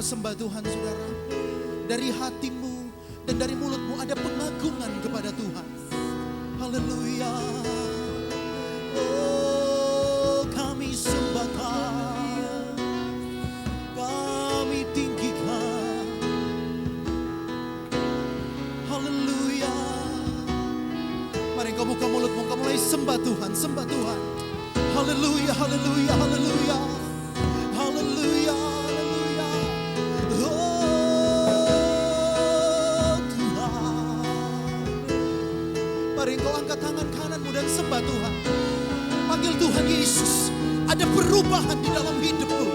engkau sembah Tuhan saudara, dari hatimu dan dari mulutmu ada pengagungan kepada Tuhan. Haleluya. Oh, kami sembahkan, kami tinggikan. Haleluya. Mari engkau buka mulutmu, engkau mulai sembah Tuhan, sembah Tuhan. Haleluya, haleluya, haleluya. Haleluya, haleluya. Oh Tuhan. Mari engkau angkat tangan kananmu dan sembah Tuhan. Panggil Tuhan Yesus. Ada perubahan di dalam hidupmu.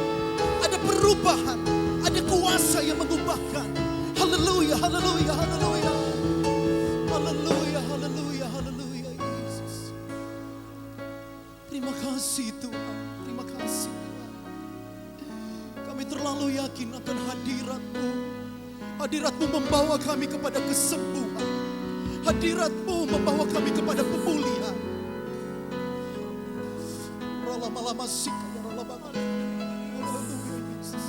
Ada perubahan. Ada kuasa yang mengubahkan. Haleluya, haleluya, haleluya. Haleluya, haleluya, haleluya Yesus. Terima kasih Tuhan. Terima kasih Tuhan. Kami terlalu yakin akan hadirat-Mu. Hadirat-Mu membawa kami kepada kesembuhan. Hadirat-Mu membawa kami kepada pemulihan. Lama-lama sikap, lama-lama. Haleluya Yesus.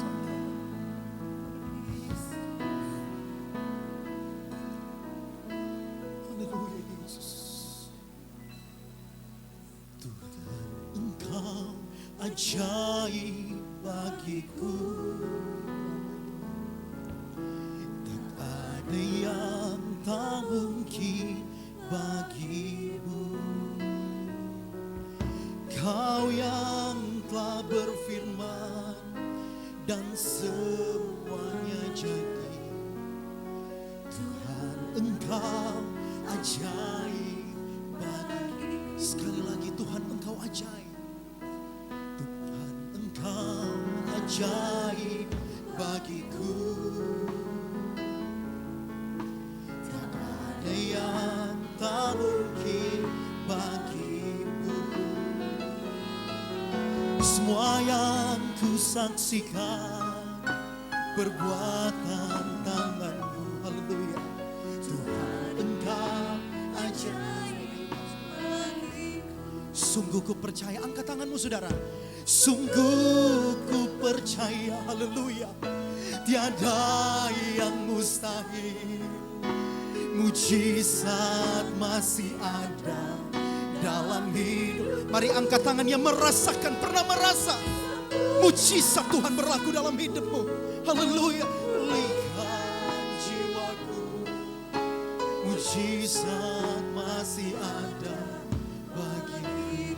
Haleluya Yesus. Tuhan, Engkau ajaib bagiku. Tak ada yang tak mungkin bagimu. Kau yang telah berfirman dan semuanya jadi. Tuhan, Engkau ajaib bagi. Sekali lagi Tuhan, Engkau ajaib. Tuhan, Engkau ajaib bagiku. Tak ada yang tak mungkin bagimu. Semua yang ku saksikan perbuatan tangan-Mu. Haleluya. Tuhan, Engkau ajaib bagiku. Sungguh ku percaya. Angkat tanganmu saudara. Sungguh ku percaya. Haleluya. Tiada yang mustahil. Mujizat masih ada dalam hidup. Mari angkat tangan yang merasakan, pernah merasa mujizat Tuhan berlaku dalam hidupmu. Haleluya. Lihat jiwaku, mujizat masih ada bagiku.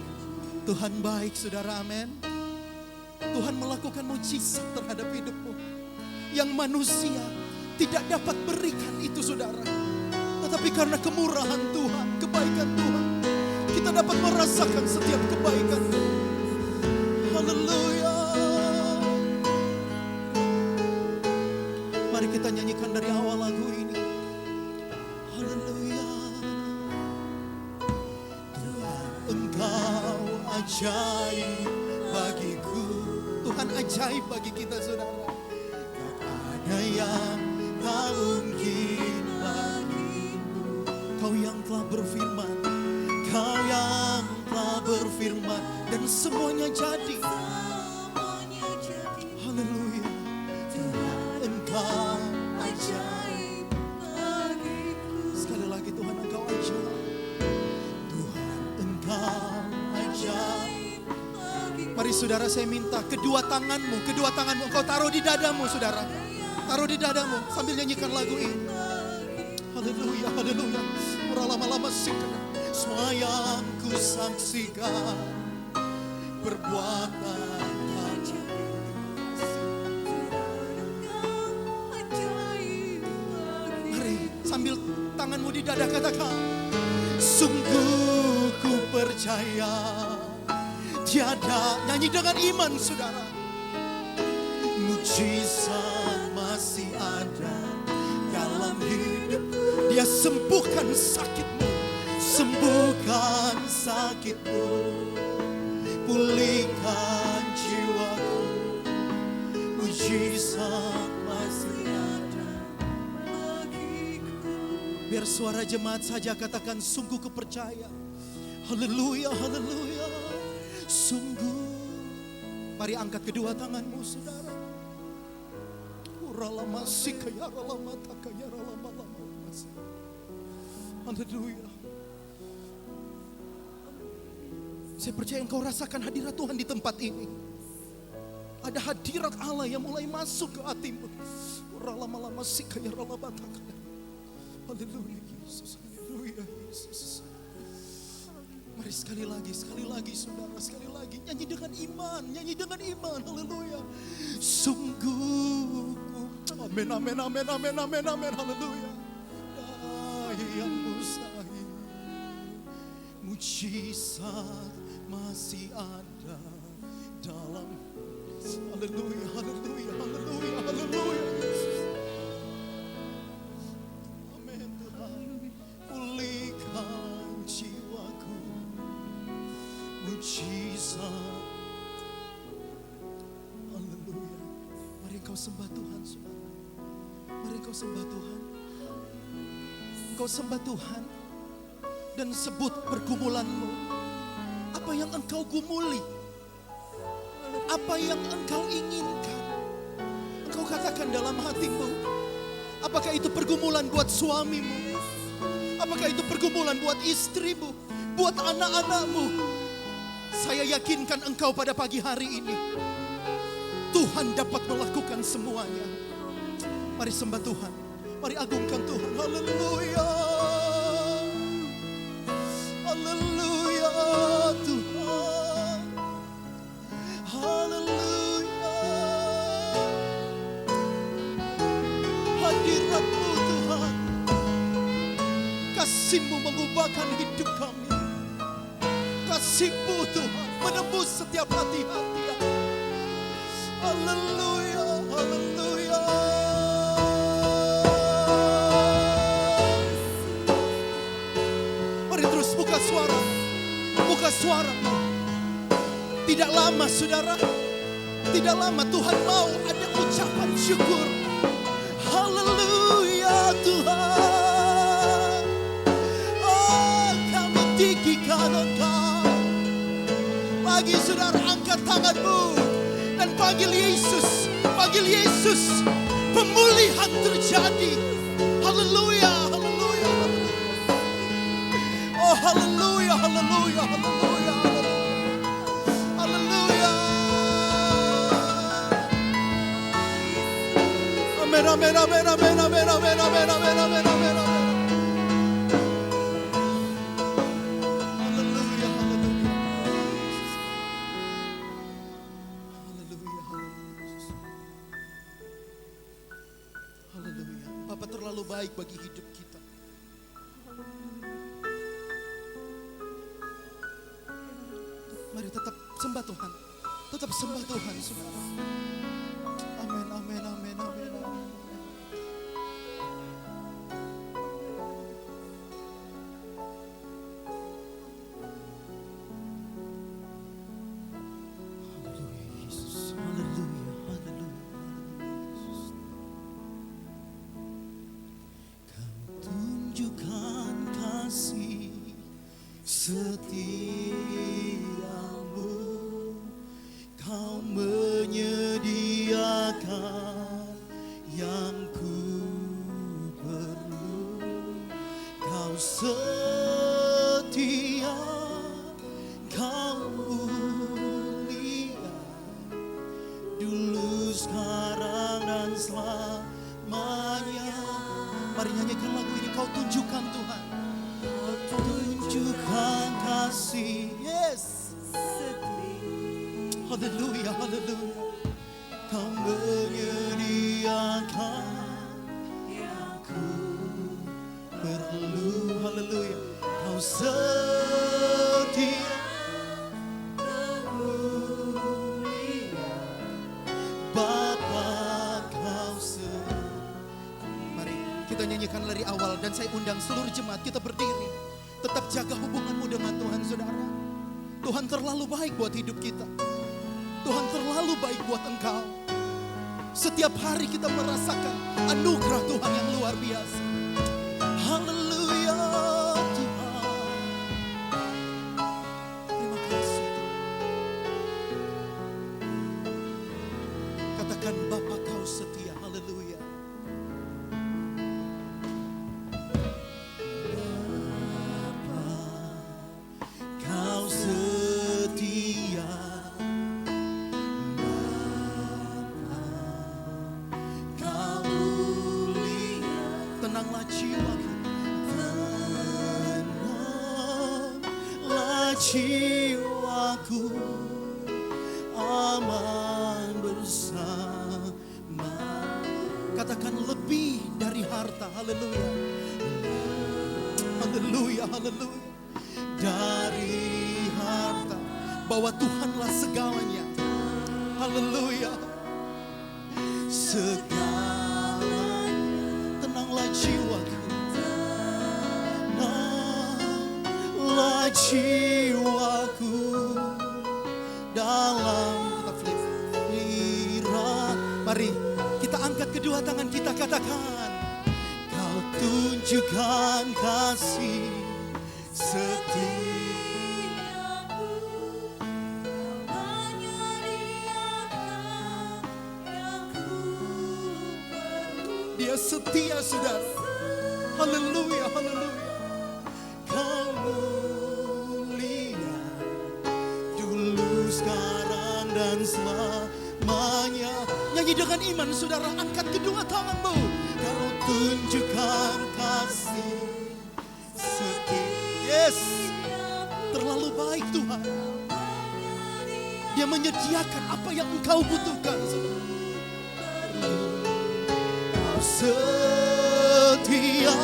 Tuhan baik saudara, amin. Tuhan melakukan mujizat terhadap hidupmu yang manusia tidak dapat berikan itu saudara. Tetapi karena kemurahan Tuhan, kebaikan Tuhan, kita dapat merasakan setiap kebaikan. Haleluya. Mari kita nyanyikan dari awal lagu ini. Haleluya. Tuhan, Engkau ajaib bagiku. Tuhan ajaib bagi kita saudara. Tak ada yang tak mungkin bagimu. Kau yang telah berfirman, Kau yang telah berfirman dan semuanya jadi. Haleluya. Tuhan, Engkau ajaib bagiku. Sekali lagi Tuhan, Engkau ajaib. Tuhan, Engkau ajaib bagiku. Mari saudara, saya minta kedua tanganmu Engkau taruh di dadamu saudara. Taruh di dadamu sambil nyanyikan lagu ini. Haleluya, haleluya. Murah lama-lama sikap. Semua yang ku saksikan perbuatan mari sambil tanganmu di dada katakan, sungguh ku percaya. Tiada, nyanyi dengan iman saudara. Mujizat masih ada dalam hidup. Dia sembuhkan sakitmu, sembuhkan sakitmu, pulihkan jiwaku. Mujizat masih ada bagiku. Biar suara jemaat saja katakan, sungguh ku percaya. Haleluya, haleluya. Sungguh. Mari angkat kedua tanganmu saudara. Haleluya. Saya percaya engkau rasakan hadirat Tuhan di tempat ini. Ada hadirat Allah yang mulai masuk ke hatimu. Haleluya Yesus. Haleluya Yesus. Mari sekali lagi saudara, sekali lagi nyanyi dengan iman, nyanyi dengan iman. Haleluya. Sungguh, amin, amin, amin, amin, amin, amin. Haleluya. Yang mustahil, mujizat masih ada dalam. Haleluya, haleluya, haleluya, haleluya. Amin Tuhan. Pulihkan jiwaku, mujizat. Haleluya. Mari engkau sembah Tuhan, saudara. Mari engkau sembah Tuhan. Engkau sembah Tuhan dan sebut pergumulanmu. Apa yang engkau gumuli? Apa yang engkau inginkan? Engkau katakan dalam hatimu. Apakah itu pergumulan buat suamimu? Apakah itu pergumulan buat istrimu? Buat anak-anakmu? Saya yakinkan engkau pada pagi hari ini. Tuhan dapat melakukan semuanya. Mari sembah Tuhan. Mari agungkan Tuhan. Haleluya. Haleluya Tuhan. Haleluya. Hadirat-Mu Tuhan. Kasih-Mu mengubahkan hidup kami. Kasih-Mu Tuhan menembus setiap hati-hati. Haleluya. Haleluya. Buka suara. Tidak lama saudara, tidak lama Tuhan mau ada ucapan syukur. Haleluya Tuhan. Oh, kami tinggikan Engkau. Pagi saudara, angkat tanganmu dan panggil Yesus. Panggil Yesus. Pemulihan terjadi. Haleluya, haleluya, haleluya. Oh haleluya, haleluya, haleluya, haleluya. Amin, amin, amin, amin, amin, amin, amin, amin, amin, amin, amin. Haleluya, haleluya. Haleluya, haleluya. Haleluya. Bapa terlalu baik bagi hidup kita. Mari tetap sembah Tuhan. Tetap sembah Tuhan, saudara. Amin, amin, amin, amin, amin. Haleluya, Yesus. Haleluya, haleluya, Yesus. Kau tunjukkan kasih setiamu, Kau menyediakan yang ku perlu. Kau setia, Kau mulia, dulu, sekarang, dan selamanya. Mari nyanyikan lagu ini. Kau tunjukkan Tuhan. Tunjukkan kasih, yes. Haleluya, haleluya. Kau menyediakan yang ku perlu. Haleluya. Kau setia, mulia, Bapa Kau setia. Mari kita nyanyikan dari awal dan saya undang seluruh jemaat kita berdiri. Tetap jaga hubunganmu dengan Tuhan, saudara. Tuhan terlalu baik buat hidup kita. Tuhan terlalu baik buat engkau. Setiap hari kita merasakan anugerah Tuhan yang luar biasa. Haleluya Tuhan. Terima kasih Tuhan. Katakan Bapa Kau setia. Haleluya. jiwaku aman bersama. Katakan lebih dari harta. Haleluya. Haleluya, haleluya. Dari harta, bahwa Tuhanlah segalanya. Haleluya. Segalanya. Tenanglah jiwaku. Tenanglah jiwaku. Dalam kita fikiran. Mari kita angkat kedua tangan kita, katakan, Kau tunjukkan kasih setiamu, menyediakan yang ku perlu. Dia setia, saudara. Haleluya, haleluya. Kau mulia dulu, sekarang, dan selamanya. Nyanyi dengan iman, saudara. Angkat kedua tanganmu. Kau tunjukkan kasih setia. Yes, terlalu baik Tuhan. Dia menyediakan apa yang engkau butuhkan, saudara. Kau setia,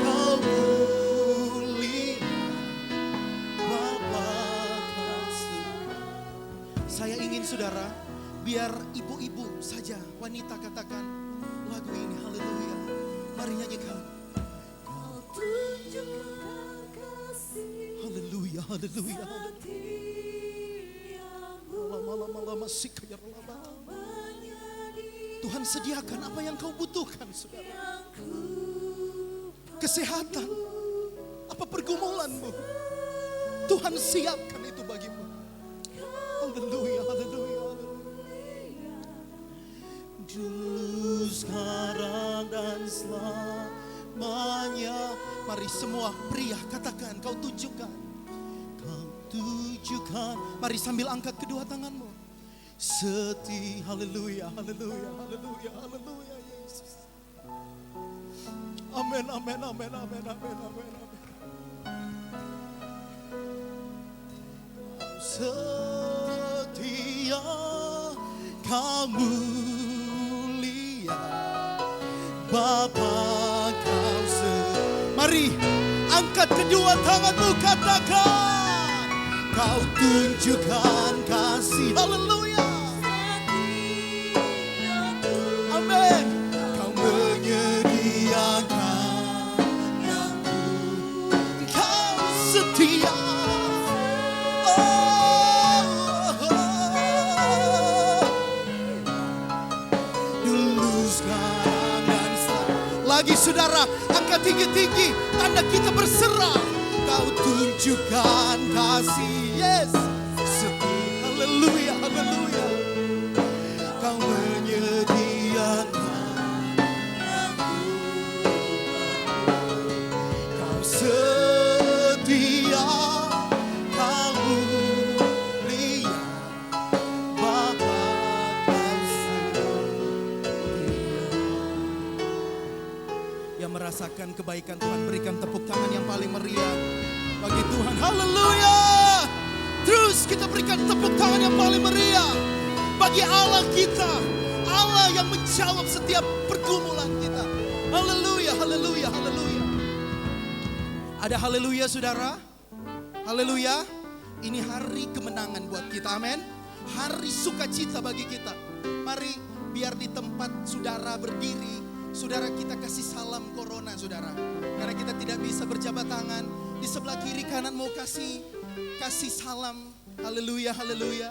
kau mulia, Bapa kasih. Saya ingin, saudara, biar ibu-ibu saja, wanita, katakan lagu ini. Haleluya. Mari nyanyikan. Kau tunjukkan kasih. Haleluya, haleluya. Tuhan sediakan apa yang kau butuhkan, saudara. Kesehatan, apa pergumulanmu, Tuhan siapkan itu bagimu. Haleluya, haleluya. Dulu, sekarang, dan selamanya. Mari semua pria katakan, Kau tunjukkan. Kau tunjukkan. Mari sambil angkat kedua tanganmu. Haleluya, haleluya, haleluya, haleluya, Yesus. Amin, amin, amin, amin, amin, amin, amin. Kau setia, kamu Bapa, Kau Mari angkat kedua tanganmu, katakan, Kau tunjukkan kasih. Haleluya. Amin. Kau menyediakan yang Kau setia. Lagi saudara, angkat tinggi-tinggi, tanda kita berserah. Kau tunjukkan kasih, yes, setia. Haleluya, haleluya. Kau menyediakan yang Kau setia, Kau mulia, Bapa, Kau yang merasakan kebaikan Tuhan, berikan tepuk tangan yang paling meriah bagi Tuhan. Haleluya. Terus kita berikan tepuk tangan yang paling meriah bagi Allah kita, Allah yang menjawab setiap pergumulan kita. Haleluya, haleluya, haleluya. Ada haleluya, saudara. Haleluya. Ini hari kemenangan buat kita, amin. Hari sukacita bagi kita. Mari biar di tempat saudara berdiri, saudara kita kasih salam corona, saudara. Karena kita tidak bisa berjabat tangan. Di sebelah kiri kanan mau kasih salam. Haleluya, haleluya.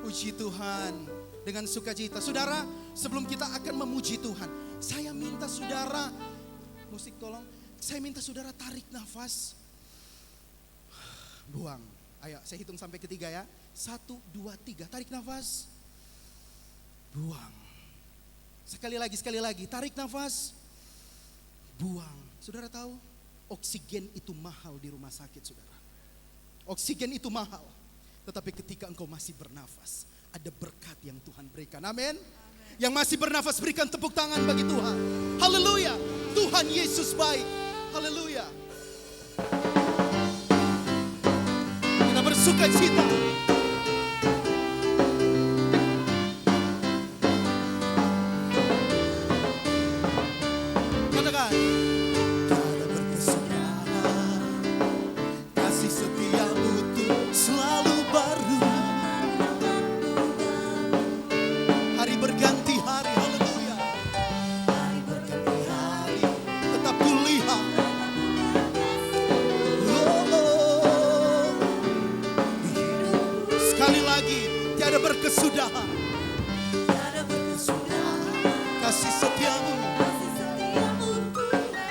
Puji Tuhan dengan sukacita. Saudara, sebelum kita akan memuji Tuhan, saya minta saudara, musik tolong. Saya minta saudara tarik nafas. Buang. Ayo, saya hitung sampai ketiga ya. 1, 2, 3. Tarik nafas. Buang. Sekali lagi, tarik nafas, buang. Saudara tahu, oksigen itu mahal di rumah sakit, saudara. Oksigen itu mahal, tetapi ketika engkau masih bernafas, ada berkat yang Tuhan berikan, amin. Yang masih bernafas, berikan tepuk tangan bagi Tuhan. Haleluya, Tuhan Yesus baik. Haleluya. Kita sukacita. Katakan, tiada berkesudahan, kasih setiamu tuh selalu baru. Hari berganti hari, haleluya. Hari berganti hari, tetap kulihat. Sekali lagi, tiada berkesudahan, kasih setiamu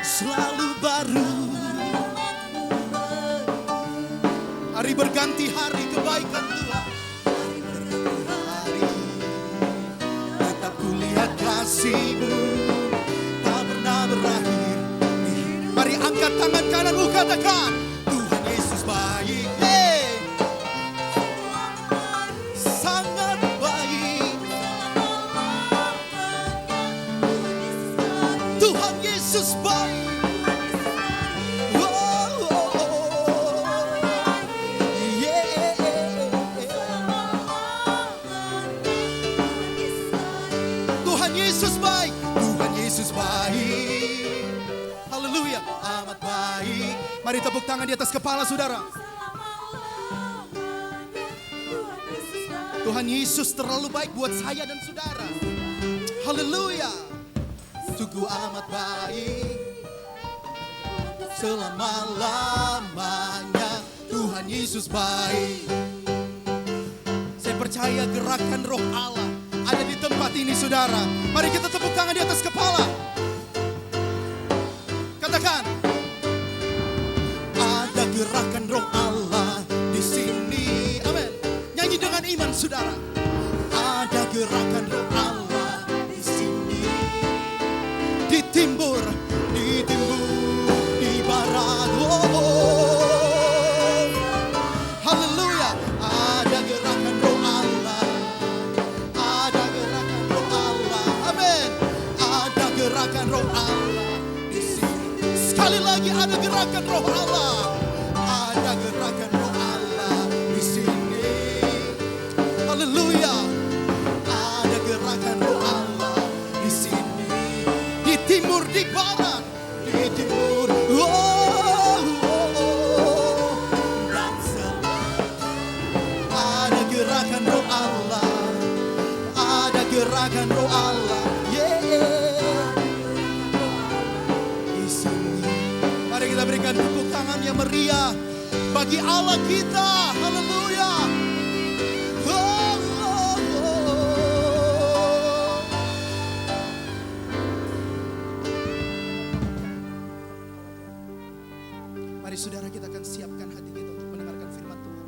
selalu baru. Hari berganti hari, kebaikan Tuhan. Hari tetap kulihat kasih-Mu tak pernah berakhir. Mari angkat tangan kananmu, katakan, Tuhan Yesus baik. Sangat baik. Tuhan Yesus baik. Tuhan Yesus baik. Tuhan Yesus baik. Haleluya, amat baik. Mari tepuk tangan di atas kepala saudara. Tuhan Yesus terlalu baik buat saya dan saudara. Haleluya. Sungguh amat baik. Selama-lamanya Tuhan Yesus baik. Saya percaya gerakan Roh Allah ada di tempat ini saudara. Mari kita tepuk tangan di atas kepala. Katakan, ada gerakan Roh Allah di sini. Amin. Nyanyi dengan iman saudara. Ada gerakan Roh Allah di sini. Di timur, di barat. Haleluya. Ada gerakan Roh Allah. Ada gerakan Roh Allah. Amin. Ada gerakan Roh Allah di sini. Sekali lagi, ada gerakan Roh Allah. Ada gerakan Roh Allah di sini. Haleluya. Ada gerakan Roh Allah di sini. Di timur, di barat, di timur. Dan ada gerakan Roh Allah. Ada gerakan Roh Allah. Di sini. Mari kita berikan tepuk tangan yang meriah bagi Allah kita. Haleluya. Mari saudara, kita akan siapkan hati kita untuk mendengarkan firman Tuhan.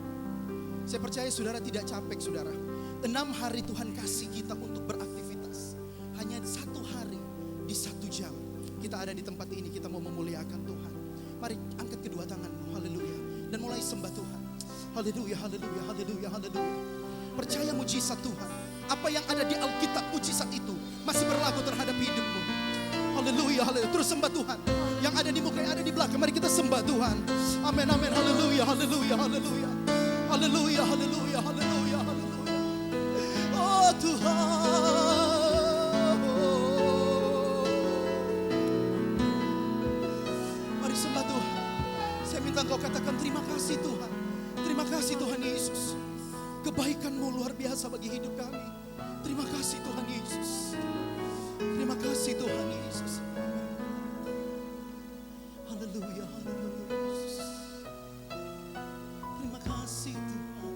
Saya percaya saudara tidak capek saudara. 6 hari Tuhan kasih kita untuk beraktivitas. Hanya 1 hari di 1 jam. Kita ada di tempat ini, kita mau memuliakan Tuhan. Mari angkat kedua tanganmu, haleluya. Dan mulai sembah Tuhan. Haleluya, haleluya, haleluya, haleluya. Percaya mujizat Tuhan. Apa yang ada di Alkitab, mujizat itu masih berlaku terhadap hidupmu. Haleluya, haleluya. Terus sembah Tuhan. Yang ada di muka, yang ada di belakang, mari kita sembah Tuhan. Amin, amin, haleluya, haleluya, haleluya. Haleluya, haleluya, haleluya, haleluya. Oh Tuhan. Mari sembah Tuhan. Saya minta engkau katakan terima kasih Tuhan. Terima kasih Tuhan Yesus. Kebaikan-Mu luar biasa bagi hidup kami. Terima kasih Tuhan Yesus. Terima kasih Tuhan Yesus. Haleluya, haleluya Yesus. Terima kasih Tuhan.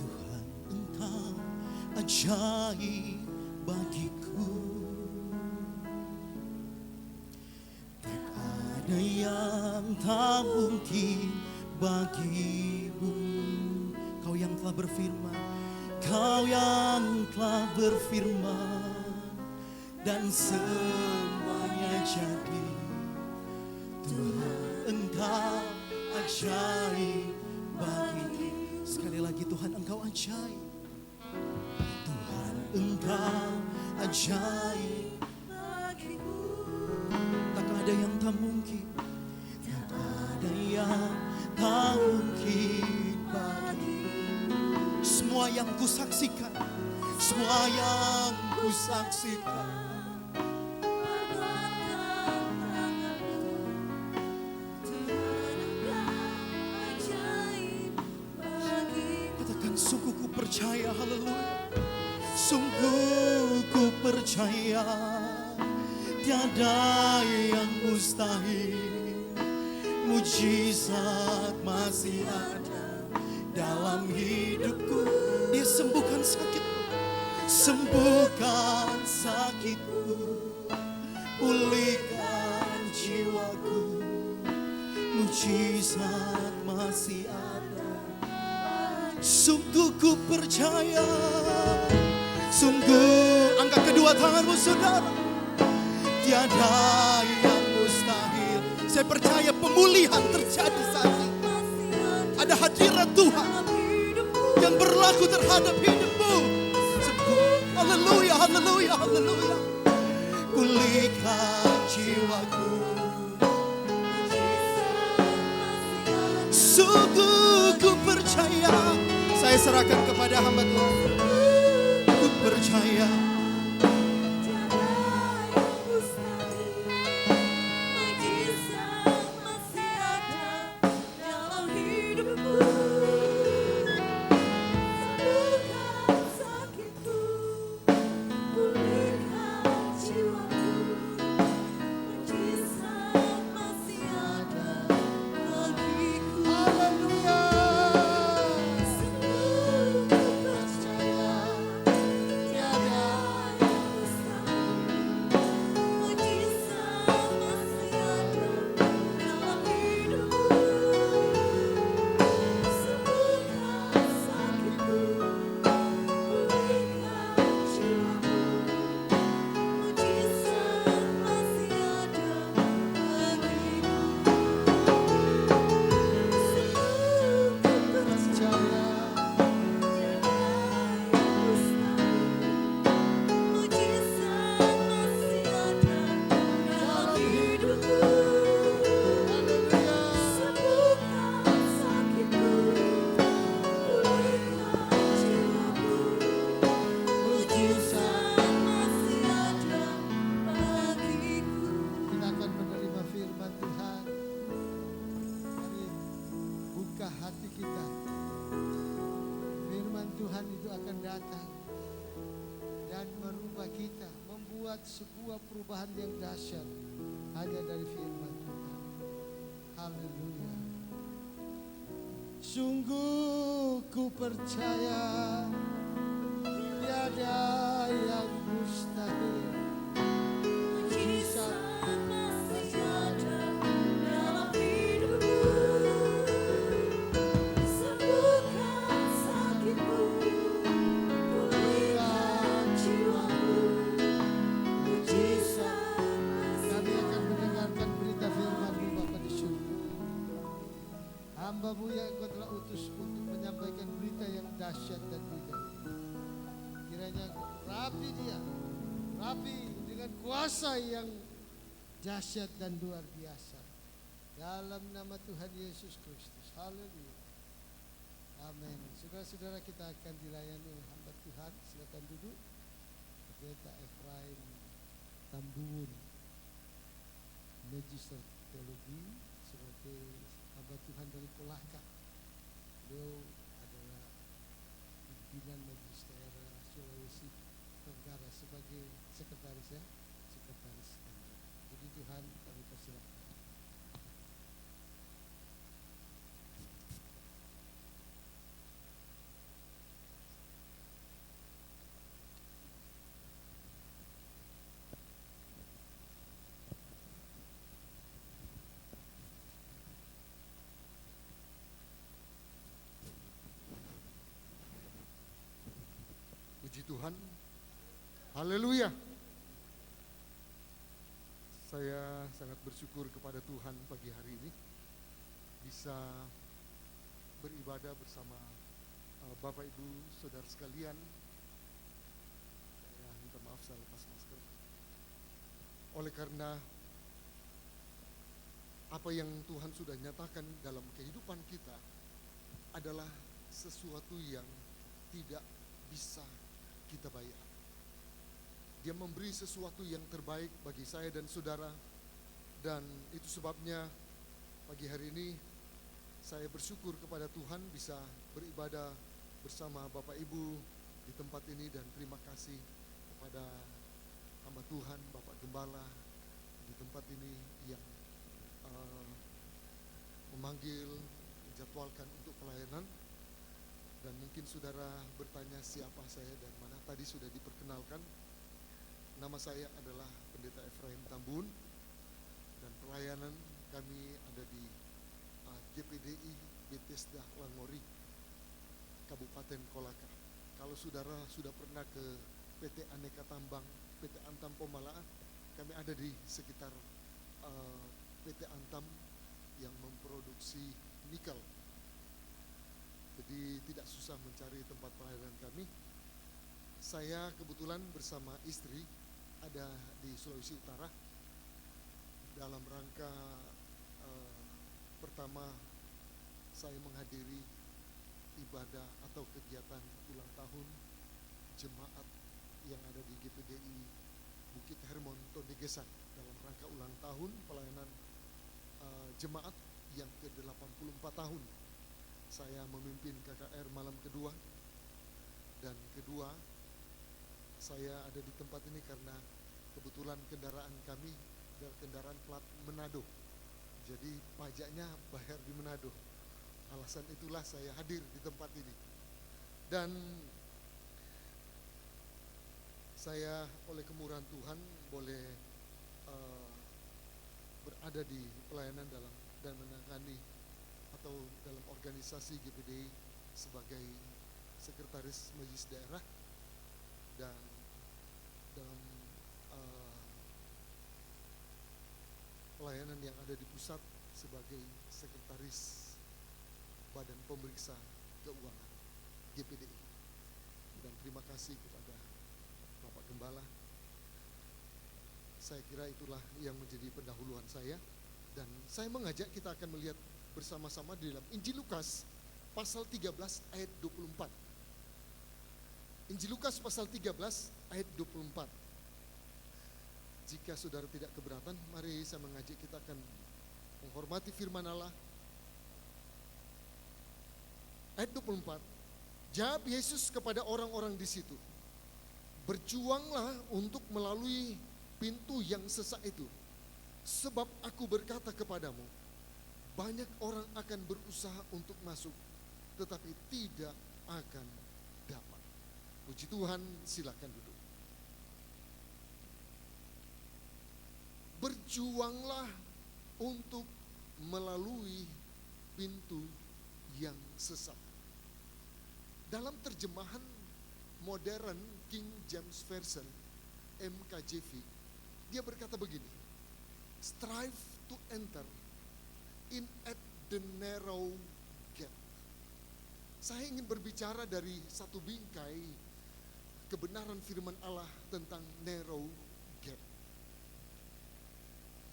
Tuhan, Engkau ajaib bagiku. Tak ada yang tak mungkin bagimu. Kau yang telah berfirman, Kau yang telah berfirman, dan semuanya jadi. Tuhan, Engkau ajaib bagi. Sekali lagi, Tuhan, Engkau ajaib. Tuhan, Engkau ajaib bagiku. Tak ada ada yang tak mungkin, tiada ada yang tak mungkin bagi. Semua yang kusaksikan, semua yang kusaksikan, katakan sungguh ku percaya, haleluya. Sungguh ku percaya, tiada yang mustahil. Mujizat masih ada dalam hidupku. Dia sembuhkan sakitku, sembuhkan sakitku, pulihkan jiwaku. Mujizat masih ada. Sungguh ku percaya, sungguh. Angkat kedua tanganmu saudara. Tiada yang mustahil. Saya percaya pemulihan terjadi saat ini. Ada hadirat Tuhan yang berlaku terhadap hidupmu. Haleluya, haleluya, haleluya. Pulihkan jiwaku. Sungguh ku percaya. Saya serahkan kepada hamba Tuhan. Ku percaya. Sebuah perubahan yang dahsyat hanya dari firman Tuhan. Haleluya. Sungguh ku percaya, tiada yang mustahil. Mujizat masih ada dalam hidupku. Sembuhkan sakitku, pulihkan jiwaku. Kami akan mendengarkan berita firman-Mu Bapa di surga. Hamba-Mu yang Engkau telah utus untuk menyampaikan berita yang dahsyat dan indah. Kiranya rapi dia, rapi dengan kuasa yang dahsyat dan luar biasa. Dalam nama Tuhan Yesus Kristus. Haleluya. Amin. Saudara-saudara, kita akan dilayani oleh hamba Tuhan. Silakan duduk. Pendeta Efraim Tambuun, Magister Teologi, sebagai hamba Tuhan dari Kolaka. Beliau adalah pimpinan Majelis Daerah Sulawesi Tenggara sebagai sekretaris ya, sekretaris. Jadi Tuhan kami persilakan. Puji Tuhan, haleluya. Saya sangat bersyukur kepada Tuhan pagi hari ini bisa beribadah bersama Bapak Ibu Saudara sekalian. Saya minta maaf saya lepas masker. Oleh karena apa yang Tuhan sudah nyatakan dalam kehidupan kita adalah sesuatu yang tidak bisa kita bayar. Dia memberi sesuatu yang terbaik bagi saya dan saudara, dan itu sebabnya pagi hari ini saya bersyukur kepada Tuhan bisa beribadah bersama Bapak Ibu di tempat ini, dan terima kasih kepada hamba Tuhan Bapak Gembala di tempat ini yang memanggil, menjadwalkan untuk pelayanan. Dan mungkin saudara bertanya siapa saya dan mana, tadi sudah diperkenalkan. Nama saya adalah Pendeta Efraim Tambun, dan pelayanan kami ada di GPDI Bethesda Langori, Kabupaten Kolaka. Kalau saudara sudah pernah ke PT Aneka Tambang, PT Antam Pomalaa, kami ada di sekitar PT Antam yang memproduksi nikel. Jadi tidak susah mencari tempat pelayanan kami. Saya kebetulan bersama istri ada di Sulawesi Utara dalam rangka pertama saya menghadiri ibadah atau kegiatan ulang tahun jemaat yang ada di GPDI Bukit Hermon Tonegesan dalam rangka ulang tahun pelayanan jemaat yang ke-84 tahun. Saya memimpin KKR malam kedua, dan kedua saya ada di tempat ini karena kebetulan kendaraan kami adalah kendaraan plat Manado. Jadi pajaknya bayar di Manado. Alasan itulah saya hadir di tempat ini. Dan saya oleh kemurahan Tuhan boleh berada di pelayanan dalam dan menangani atau dalam organisasi GPDI sebagai sekretaris majelis daerah, dan dalam pelayanan yang ada di pusat sebagai sekretaris Badan Pemeriksa Keuangan GPDI. Dan terima kasih kepada Bapak Gembala. Saya kira itulah yang menjadi pendahuluan saya, dan saya mengajak kita akan melihat bersama-sama di dalam Injil Lukas pasal 13 ayat 24. Injil Lukas pasal 13 ayat 24. Jika saudara tidak keberatan, mari saya mengajak kita akan menghormati firman Allah. Ayat 24. Jawab Yesus kepada orang-orang di situ, berjuanglah untuk melalui pintu yang sesak itu, sebab aku berkata kepadamu, banyak orang akan berusaha untuk masuk, tetapi tidak akan dapat. Puji Tuhan, silakan duduk. Berjuanglah untuk melalui pintu yang sesak. Dalam terjemahan modern King James Version MKJV, dia berkata begini, strive to enter in at the narrow gate. Saya ingin berbicara dari satu bingkai kebenaran firman Allah tentang narrow gate.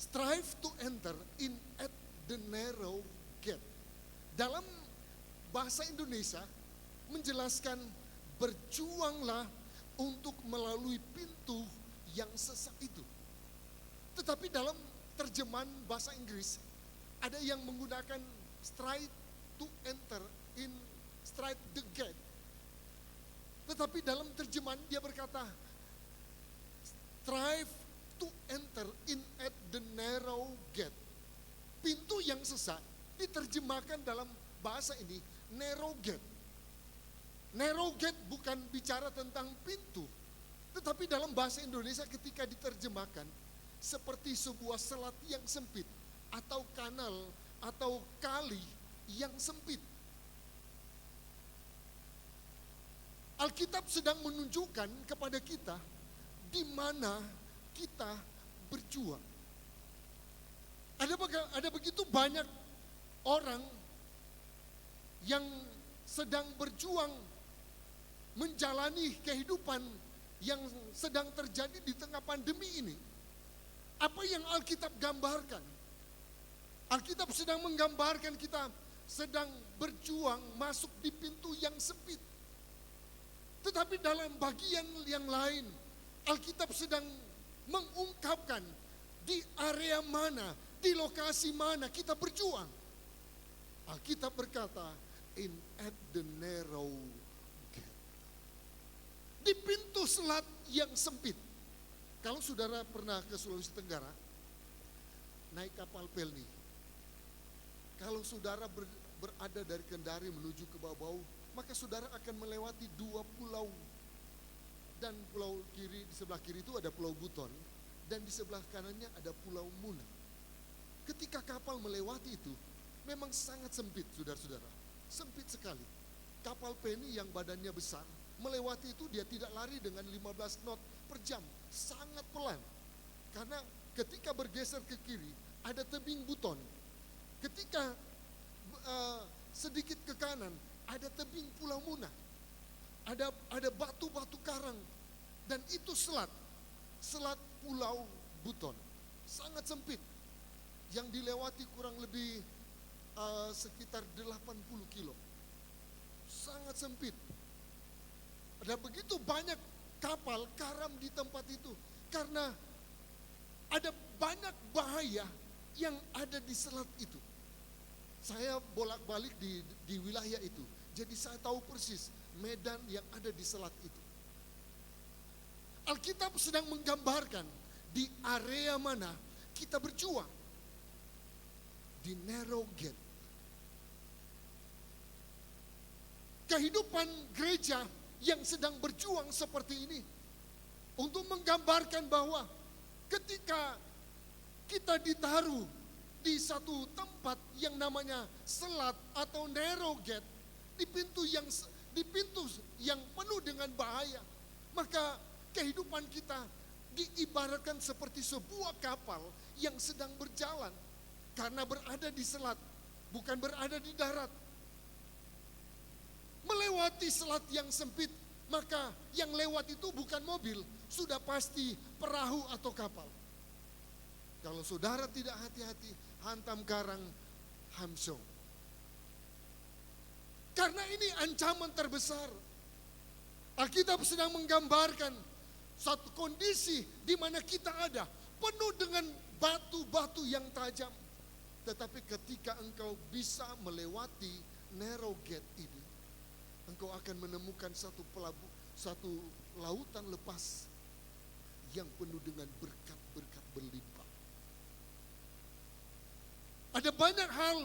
Strive to enter in at the narrow gate. Dalam bahasa Indonesia menjelaskan berjuanglah untuk melalui pintu yang sesak itu. Tetapi dalam terjemahan bahasa Inggris ada yang menggunakan strive to enter in, strive the gate. Tetapi dalam terjemahan dia berkata strive to enter in at the narrow gate. Pintu yang sesak diterjemahkan dalam bahasa ini narrow gate. Narrow gate bukan bicara tentang pintu, tetapi dalam bahasa Indonesia ketika diterjemahkan seperti sebuah selat yang sempit atau kanal atau kali yang sempit. Alkitab sedang menunjukkan kepada kita di mana kita berjuang. Ada begitu banyak orang yang sedang berjuang menjalani kehidupan yang sedang terjadi di tengah pandemi ini. Apa yang Alkitab gambarkan? Alkitab sedang menggambarkan kita sedang berjuang masuk di pintu yang sempit. Tetapi dalam bagian yang lain, Alkitab sedang mengungkapkan di area mana, di lokasi mana kita berjuang. Alkitab berkata, at the narrow gate. Di pintu selat yang sempit. Kalau saudara pernah ke Sulawesi Tenggara, naik kapal pelni. Kalau saudara berada dari Kendari menuju ke Bau-Bau, maka saudara akan melewati 2 pulau. Dan pulau kiri, di sebelah kiri itu ada Pulau Buton, dan di sebelah kanannya ada Pulau Muna. Ketika kapal melewati itu, memang sangat sempit, saudara-saudara. Sempit sekali. Kapal peni yang badannya besar, melewati itu dia tidak lari dengan 15 knot per jam. Sangat pelan. Karena ketika bergeser ke kiri, ada tebing Buton. Ketika sedikit ke kanan, ada tebing Pulau Muna. Ada batu-batu karang. Dan itu selat Pulau Buton. Sangat sempit. Yang dilewati kurang lebih sekitar 80 kilo. Sangat sempit. Ada begitu banyak kapal karam di tempat itu. Karena ada banyak bahaya yang ada di selat itu. Saya bolak-balik di wilayah itu. Jadi saya tahu persis medan yang ada di selat itu. Alkitab sedang menggambarkan di area mana kita berjuang. Di narrow gate. Kehidupan gereja yang sedang berjuang seperti ini. Untuk menggambarkan bahwa ketika kita ditaruh di satu tempat yang namanya selat atau narrow gate, di pintu yang penuh dengan bahaya, maka kehidupan kita diibaratkan seperti sebuah kapal yang sedang berjalan karena berada di selat, bukan berada di darat. Melewati selat yang sempit, maka yang lewat itu bukan mobil, sudah pasti perahu atau kapal. Kalau saudara tidak hati-hati, hantam karang, hamsong. Karena ini ancaman terbesar. Alkitab sedang menggambarkan satu kondisi di mana kita ada, penuh dengan batu-batu yang tajam. Tetapi ketika engkau bisa melewati narrow gate ini, engkau akan menemukan satu lautan lepas yang penuh dengan berkat-berkat berlimpah. Ada banyak hal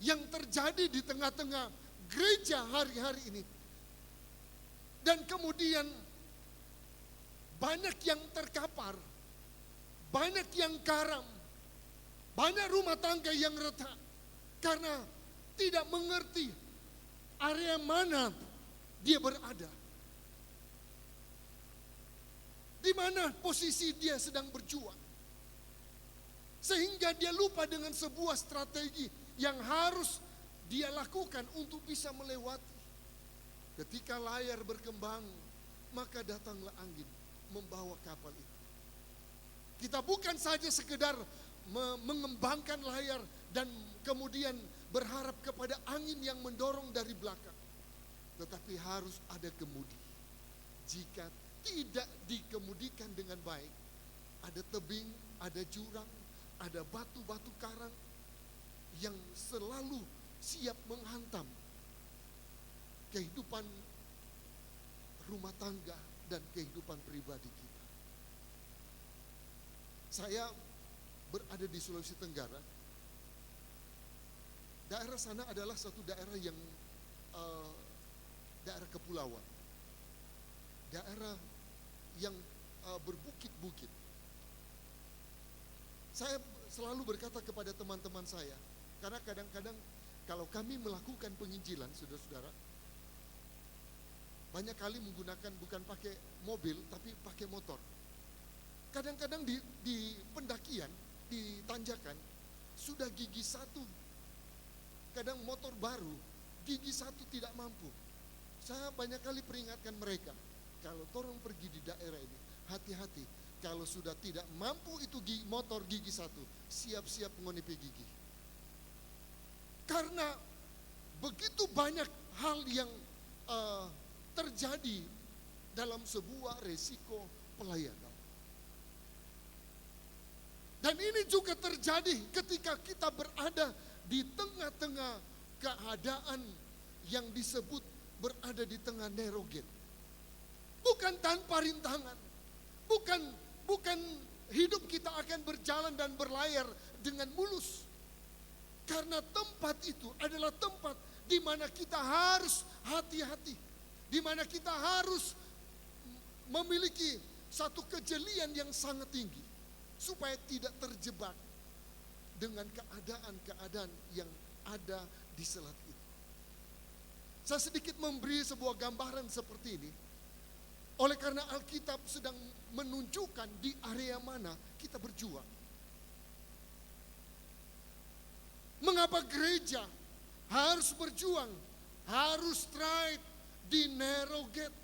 yang terjadi di tengah-tengah gereja hari-hari ini. Dan kemudian banyak yang terkapar, banyak yang karam, banyak rumah tangga yang retak karena tidak mengerti area mana dia berada. Di mana posisi dia sedang berjuang. Sehingga dia lupa dengan sebuah strategi yang harus dia lakukan untuk bisa melewati. Ketika layar berkembang, maka datanglah angin membawa kapal itu. Kita bukan saja sekedar mengembangkan layar dan kemudian berharap kepada angin yang mendorong dari belakang. Tetapi harus ada kemudi. Jika tidak dikemudikan dengan baik, ada tebing, ada jurang, ada batu-batu karang yang selalu siap menghantam kehidupan rumah tangga dan kehidupan pribadi kita. Saya berada di Sulawesi Tenggara. Daerah sana adalah satu daerah yang daerah kepulauan. Daerah yang berbukit-bukit. Saya selalu berkata kepada teman-teman saya, karena kadang-kadang kalau kami melakukan penginjilan, saudara-saudara, banyak kali menggunakan bukan pakai mobil, tapi pakai motor. Kadang-kadang di pendakian, di tanjakan, sudah gigi satu. Kadang motor baru, gigi satu tidak mampu. Saya banyak kali peringatkan mereka, kalau torong pergi di daerah ini, hati-hati. Kalau sudah tidak mampu itu motor gigi satu, siap-siap mengonipi gigi. Karena begitu banyak hal yang terjadi dalam sebuah resiko pelayanan. Dan ini juga terjadi ketika kita berada di tengah-tengah keadaan yang disebut berada di tengah narrow gate. Bukan tanpa rintangan. Bukan hidup kita akan berjalan dan berlayar dengan mulus. Karena tempat itu adalah tempat di mana kita harus hati-hati. Di mana kita harus memiliki satu kejelian yang sangat tinggi. Supaya tidak terjebak dengan keadaan-keadaan yang ada di selat itu. Saya sedikit memberi sebuah gambaran seperti ini. Oleh karena Alkitab sedang menunjukkan di area mana kita berjuang. Mengapa gereja harus berjuang, harus stride di narrow gate?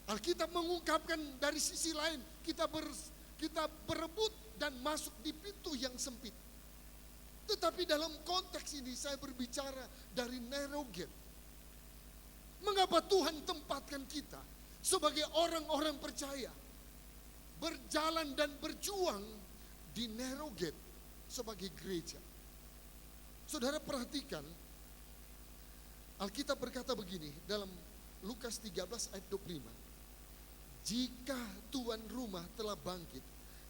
Alkitab mengungkapkan dari sisi lain kita berebut dan masuk di pintu yang sempit. Tetapi dalam konteks ini saya berbicara dari narrow gate. Mengapa Tuhan tempatkan kita sebagai orang-orang percaya berjalan dan berjuang di narrow gate sebagai gereja? Saudara perhatikan, Alkitab berkata begini dalam Lukas 13 ayat 25. Jika tuan rumah telah bangkit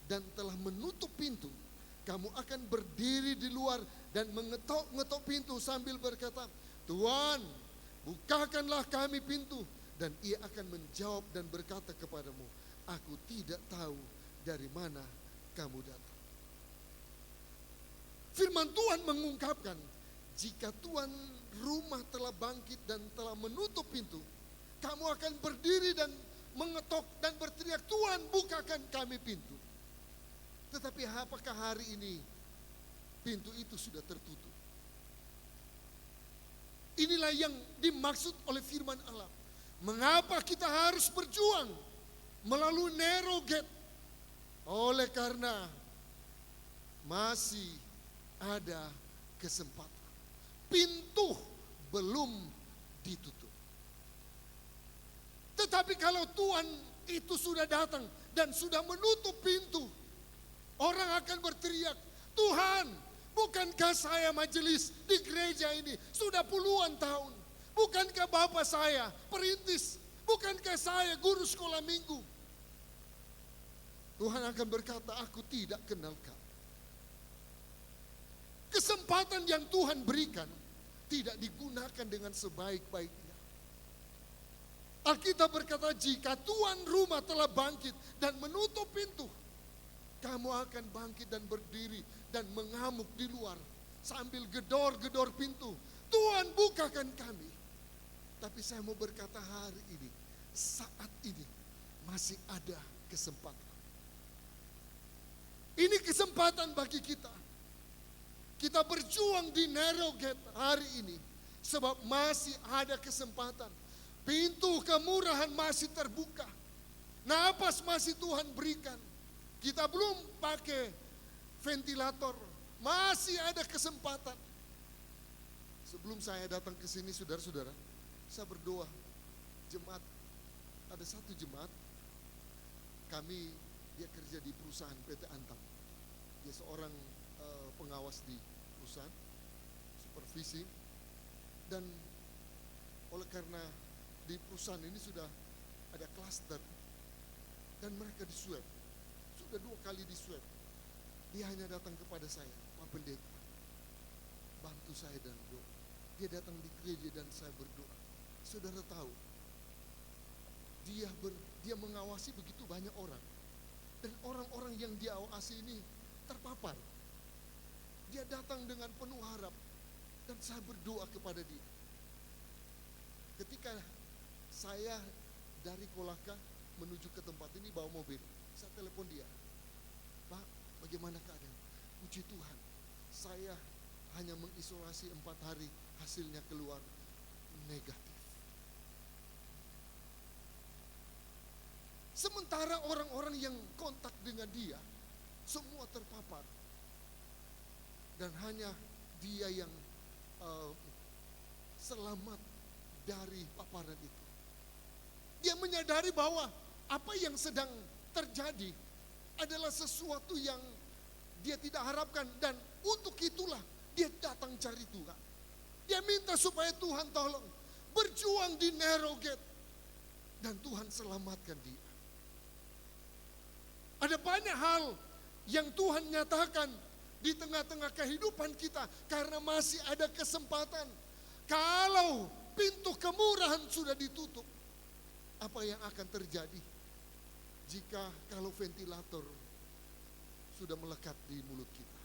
dan telah menutup pintu, kamu akan berdiri di luar dan mengetok-ngetok pintu sambil berkata, Tuan, bukakanlah kami pintu. Dan ia akan menjawab dan berkata kepadamu, aku tidak tahu dari mana kamu datang. Firman Tuhan mengungkapkan, jika tuan rumah telah bangkit dan telah menutup pintu, kamu akan berdiri dan mengetok dan berteriak, Tuhan bukakan kami pintu. Tetapi apakah hari ini pintu itu sudah tertutup? Inilah yang dimaksud oleh firman Allah. Mengapa kita harus berjuang melalui narrow gate? Oleh karena masih ada kesempatan. Pintu belum ditutup. Tetapi kalau Tuhan itu sudah datang dan sudah menutup pintu, orang akan berteriak, Tuhan, bukankah saya majelis di gereja ini sudah puluhan tahun? Bukankah bapak saya perintis? Bukankah saya guru sekolah minggu? Tuhan akan berkata, aku tidak kenal kamu. Kesempatan yang Tuhan berikan tidak digunakan dengan sebaik-baiknya. Alkitab berkata, jika tuan rumah telah bangkit dan menutup pintu, kamu akan bangkit dan berdiri dan mengamuk di luar sambil gedor-gedor pintu. Tuhan bukakan kami. Tapi saya mau berkata hari ini, saat ini masih ada kesempatan. Ini kesempatan bagi kita. Kita berjuang di narrow gate hari ini sebab masih ada kesempatan. Pintu kemurahan masih terbuka. Napas masih Tuhan berikan. Kita belum pakai ventilator. Masih ada kesempatan. Sebelum saya datang ke sini, saudara-saudara, saya berdoa. Jemaat, ada satu jemaat, kami, dia kerja di perusahaan PT Antam. Dia seorang pengawas di perusahaan, supervisi. Dan oleh karena di perusahaan ini sudah ada klaster dan mereka diswab, sudah 2 kali diswab. Dia hanya datang kepada saya, Pak Pendeta, bantu saya dan doa. Dia datang di gereja dan saya berdoa. Saudara tahu, dia mengawasi begitu banyak orang, dan orang-orang yang dia awasi ini terpapar. Dia datang dengan penuh harap dan saya berdoa kepada dia. Ketika saya dari Kolaka menuju ke tempat ini bawa mobil, saya telepon dia. Pak, bagaimana keadaan? Puji Tuhan, saya hanya mengisolasi 4 hari, hasilnya keluar negatif. Sementara orang-orang yang kontak dengan dia, semua terpapar. dan hanya dia yang selamat dari paparan itu. Dia menyadari bahwa apa yang sedang terjadi adalah sesuatu yang dia tidak harapkan, dan untuk itulah dia datang cari Tuhan. Dia minta supaya Tuhan tolong, berjuang di narrow gate, dan Tuhan selamatkan dia. Ada banyak hal yang Tuhan nyatakan di tengah-tengah kehidupan kita karena masih ada kesempatan. Kalau pintu kemurahan sudah ditutup, apa yang akan terjadi jika kalau ventilator sudah melekat di mulut kita?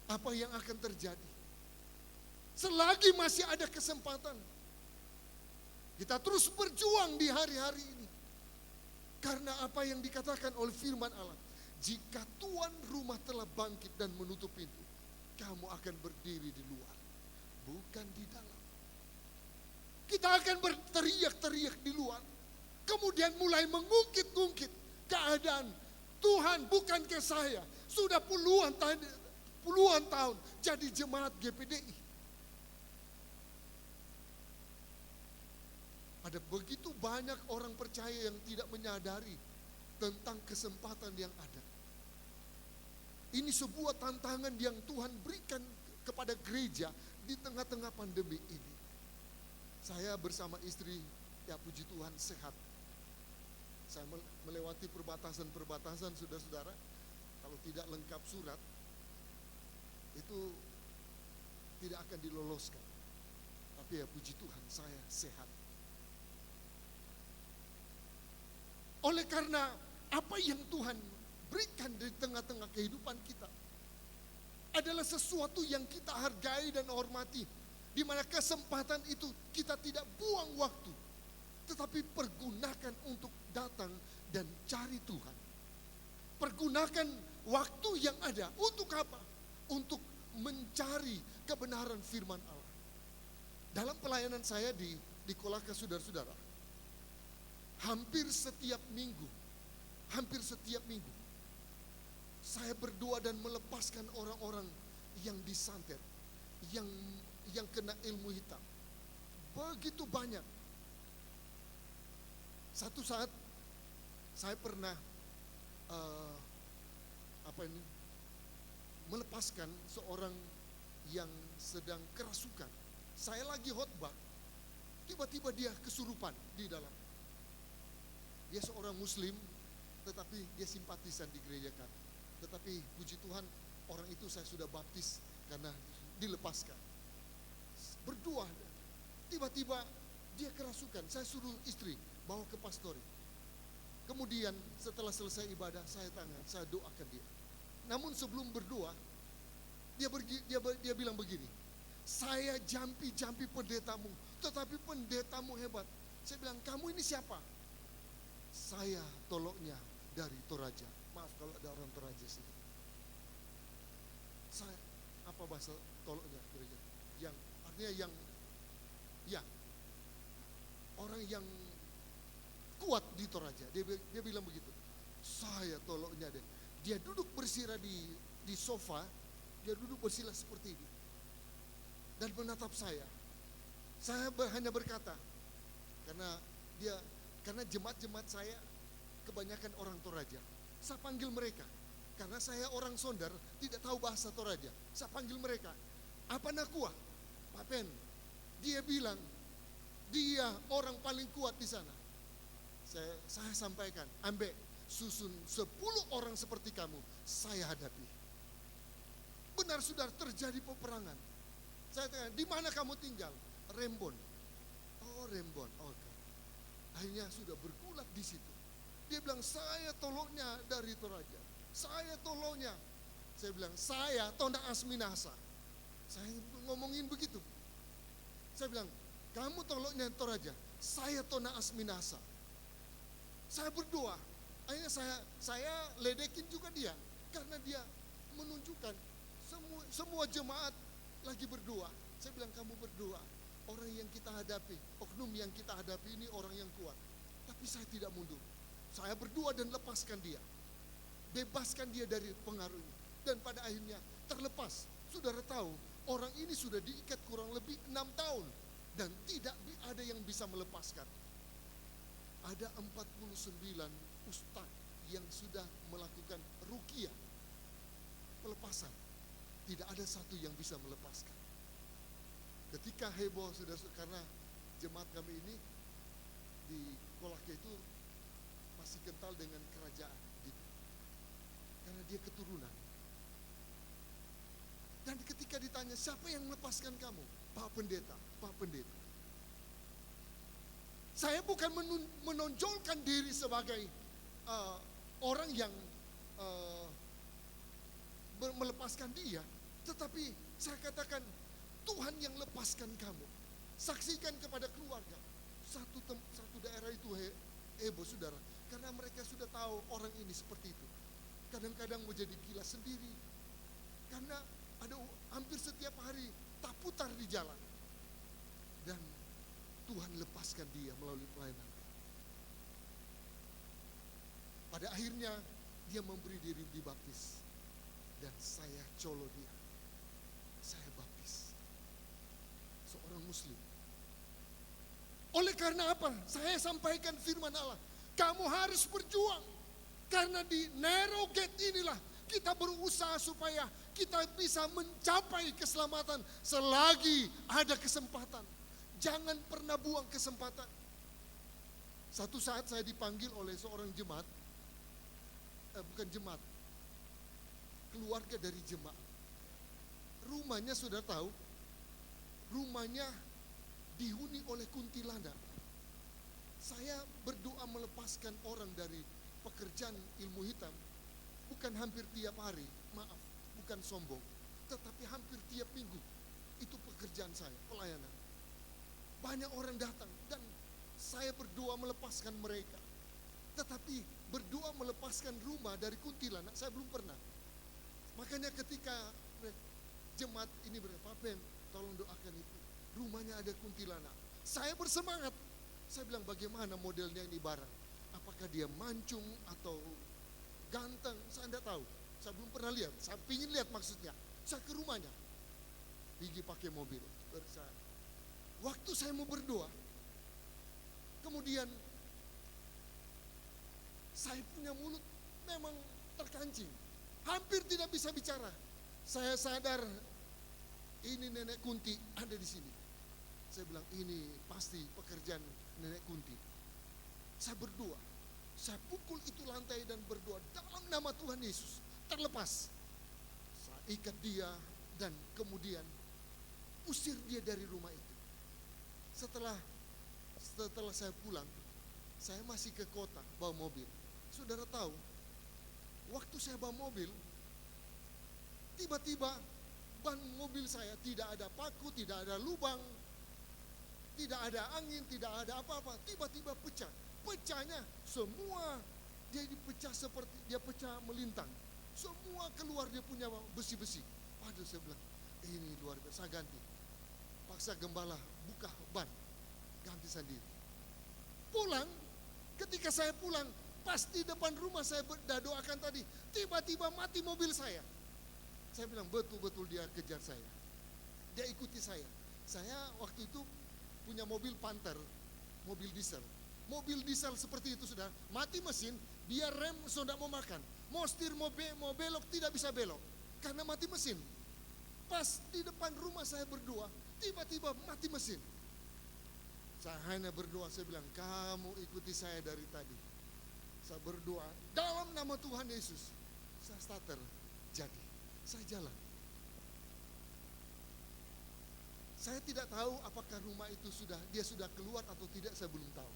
Apa yang akan terjadi? Selagi masih ada kesempatan, kita terus berjuang di hari-hari ini. Karena apa yang dikatakan oleh firman Allah, jika tuan rumah telah bangkit dan menutup pintu, kamu akan berdiri di luar, bukan di dalam. Kita akan berteriak-teriak di luar, kemudian mulai mengungkit-ungkit keadaan. Tuhan, bukankah saya sudah puluhan tahun jadi jemaat GPDI? Ada begitu banyak orang percaya yang tidak menyadari tentang kesempatan yang ada. Ini sebuah tantangan yang Tuhan berikan kepada gereja di tengah-tengah pandemi ini. Saya bersama istri, ya puji Tuhan, sehat. Saya melewati perbatasan saudara-saudara. Kalau tidak lengkap surat, itu tidak akan diloloskan. Tapi ya puji Tuhan, saya sehat. Oleh karena apa yang Tuhan berikan di tengah-tengah kehidupan kita adalah sesuatu yang kita hargai dan hormati, di mana kesempatan itu kita tidak buang waktu, tetapi pergunakan untuk datang dan cari Tuhan. Pergunakan waktu yang ada untuk apa? Untuk mencari kebenaran firman Allah. Dalam pelayanan saya di Kolaka, saudara-saudara, hampir setiap minggu, saya berdoa dan melepaskan orang-orang yang disantet, yang kena ilmu hitam. Begitu banyak. Satu saat saya pernah melepaskan seorang yang sedang kerasukan. Saya lagi khotbah, tiba-tiba dia kesurupan di dalam. Dia seorang muslim, tetapi dia simpatisan di gereja kami. Tetapi puji Tuhan, orang itu saya sudah baptis karena dilepaskan. Berdoa, tiba-tiba dia kerasukan. Saya suruh istri bawa ke pastori. Kemudian setelah selesai ibadah, saya doakan dia. Namun sebelum berdoa, dia bilang begini, saya jampi pendetamu, tetapi pendetamu hebat. Saya bilang, kamu ini siapa? Saya toloknya dari Toraja. Maaf kalau ada orang Toraja sini. Saya, apa bahasa toloknya? Yang artinya orang yang kuat di Toraja. Dia bilang begitu. Saya toloknya deh. Dia duduk bersila di sofa. Dia duduk bersila seperti ini dan menatap saya. Saya hanya berkata, karena jemaat-jemaat saya kebanyakan orang Toraja. Saya panggil mereka, karena saya orang Sondar, tidak tahu bahasa Toraja. Saya panggil mereka, apa nakua? Papen. Dia bilang, dia orang paling kuat di sana. Saya sampaikan, ambek susun 10 orang seperti kamu, saya hadapi. Benar sudah terjadi peperangan. Saya tanya, di mana kamu tinggal? Rembon. Oh Rembon, oke. Akhirnya sudah bergulat di situ. Dia bilang, saya tolongnya dari Toraja. Saya tolongnya. Saya bilang, saya Tonda Asminasa. Saya ngomongin begitu. Saya bilang, kamu tolongnya Toraja. Saya Tonda Asminasa. Saya berdoa. Akhirnya saya ledekin juga dia. Karena dia menunjukkan semua jemaat lagi berdoa. Saya bilang, kamu berdoa. Orang yang kita hadapi, oknum yang kita hadapi ini orang yang kuat. Tapi saya tidak mundur. Saya berdoa dan lepaskan dia. Bebaskan dia dari pengaruhnya. dan pada akhirnya terlepas. Saudara tahu, orang ini sudah diikat kurang lebih 6 tahun dan tidak ada yang bisa melepaskan. Ada 49 ustaz yang sudah melakukan ruqyah, pelepasan. Tidak ada satu yang bisa melepaskan. Ketika heboh sudah, karena jemaat kami ini di Kolaka itu masih kental dengan kerajaan gitu. Karena dia keturunan. Dan ketika ditanya, siapa yang melepaskan kamu? Pak Pendeta, Pak Pendeta. Saya bukan menonjolkan diri sebagai orang yang melepaskan dia, tetapi saya katakan Tuhan yang lepaskan kamu. Saksikan kepada keluarga. Satu daerah itu heboh saudara, karena mereka sudah tahu orang ini seperti itu. Kadang-kadang mau jadi gila sendiri, karena ada hampir setiap hari tak putar di jalan. Dan Tuhan lepaskan dia melalui pelayanan. Pada akhirnya dia memberi diri dibaptis. Dan saya colo dia. Saya baptis. Seorang muslim. Oleh karena apa? Saya sampaikan firman Allah. Kamu harus berjuang. Karena di narrow gate inilah kita berusaha supaya kita bisa mencapai keselamatan selagi ada kesempatan. Jangan pernah buang kesempatan. Satu saat saya dipanggil oleh seorang jemaat, bukan jemaat, keluarga dari jemaat. Rumahnya sudah tahu, rumahnya dihuni oleh kuntilanak. Saya berdoa melepaskan orang dari pekerjaan ilmu hitam, bukan hampir tiap hari, maaf, bukan sombong, tetapi hampir tiap minggu. Itu pekerjaan saya, pelayanan. Banyak orang datang dan saya berdoa melepaskan mereka. Tetapi berdoa melepaskan rumah dari kuntilanak saya belum pernah. Makanya ketika jemaat ini Pak Ben, tolong doakan itu. Rumahnya ada kuntilanak. Saya bersemangat. Saya bilang bagaimana modelnya ini barang. Apakah dia mancung atau ganteng, saya tidak tahu. Saya belum pernah lihat, saya ingin lihat maksudnya. Saya ke rumahnya, pergi pakai mobil. Waktu saya mau berdoa, kemudian saya punya mulut memang terkancing. Hampir tidak bisa bicara. Saya sadar, ini nenek Kunti ada di sini. Saya bilang, ini pasti pekerjaan nenek Kunti. Saya berdoa. Saya pukul itu lantai dan berdoa dalam nama Tuhan Yesus. Terlepas. Saya ikat dia dan kemudian usir dia dari rumah itu. Setelah saya pulang, saya masih ke kota bawa mobil. Saudara tahu, waktu saya bawa mobil, tiba-tiba ban mobil saya tidak ada paku, tidak ada lubang, tidak ada angin, tidak ada apa-apa. Tiba-tiba pecah. Pecahnya semua dia dipecah seperti dia pecah melintang. Semua keluar dia punya besi-besi. Waduh, saya bilang ini luar biasa. Saya ganti. Paksa gembala buka ban, ganti sendiri. Pulang, ketika saya pulang, pas di depan rumah saya doakan tadi, tiba-tiba mati mobil saya. Saya bilang betul-betul dia kejar saya. Dia ikuti saya. Saya waktu itu punya mobil Panther, mobil diesel. Mobil diesel seperti itu sudah mati mesin, biar rem sudah mau makan. Mau setir, mau belok, tidak bisa belok. Karena mati mesin. Pas di depan rumah saya berdoa, tiba-tiba mati mesin. Saya hanya berdoa, saya bilang, kamu ikuti saya dari tadi. Saya berdoa, dalam nama Tuhan Yesus. Saya starter, jadi. Saya jalan. Saya tidak tahu apakah rumah itu dia sudah keluar atau tidak, saya belum tahu.